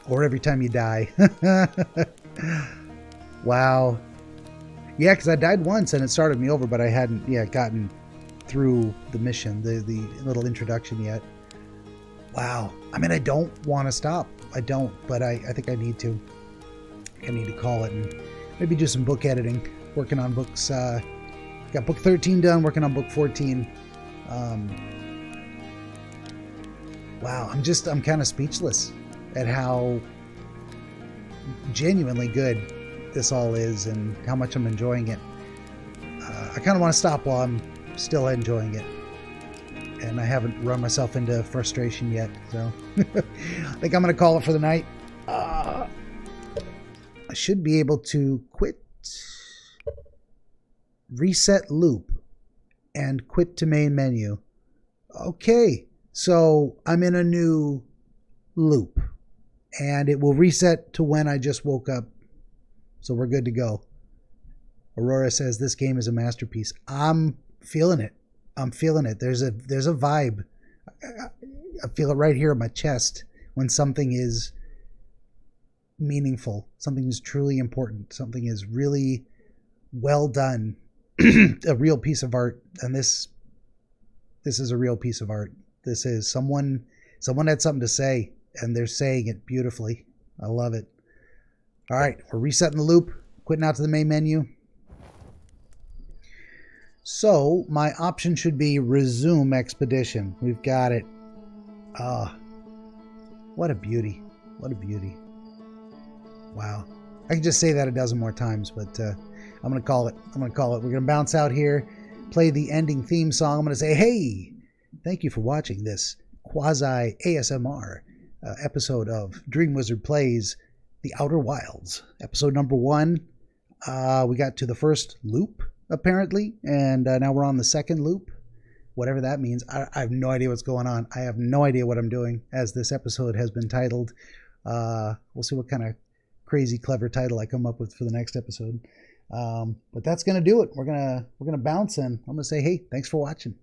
Or every time you die. Wow. Yeah, because I died once and it started me over, but I hadn't gotten through the mission, the little introduction yet. Wow. I mean, I don't want to stop. I don't, but I think I need to. I need to call it and maybe do some book editing. Working on books. Got book 13 done, working on book 14. Wow, I'm kind of speechless at how genuinely good this all is and how much I'm enjoying it. I kind of want to stop while I'm still enjoying it, and I haven't run myself into frustration yet, so I think I'm going to call it for the night. I should be able to quit, reset loop, and quit to main menu. Okay, so I'm in a new loop, and it will reset to when I just woke up. So we're good to go. Aurora says this game is a masterpiece. I'm feeling it. I'm feeling it. There's a vibe. I feel it right here in my chest when something is meaningful, something is truly important, something is really well done, a real piece of art. And this is a real piece of art. This is someone had something to say, and they're saying it beautifully. I love it. All right, we're resetting the loop, quitting out to the main menu. So my option should be resume expedition. We've got it. What a beauty. What a beauty. Wow. I can just say that a dozen more times, but I'm going to call it. We're going to bounce out here, play the ending theme song. I'm going to say, hey, thank you for watching this quasi ASMR episode of DreamWizard Plays The Outer Wilds. Episode number 1. We got to the first loop, apparently, and now we're on the second loop, whatever that means. I have no idea what's going on. I have no idea what I'm doing, as this episode has been titled. We'll see what kind of crazy clever title I come up with for the next episode. But that's gonna do it. We're gonna bounce, and I'm gonna say, hey, thanks for watching.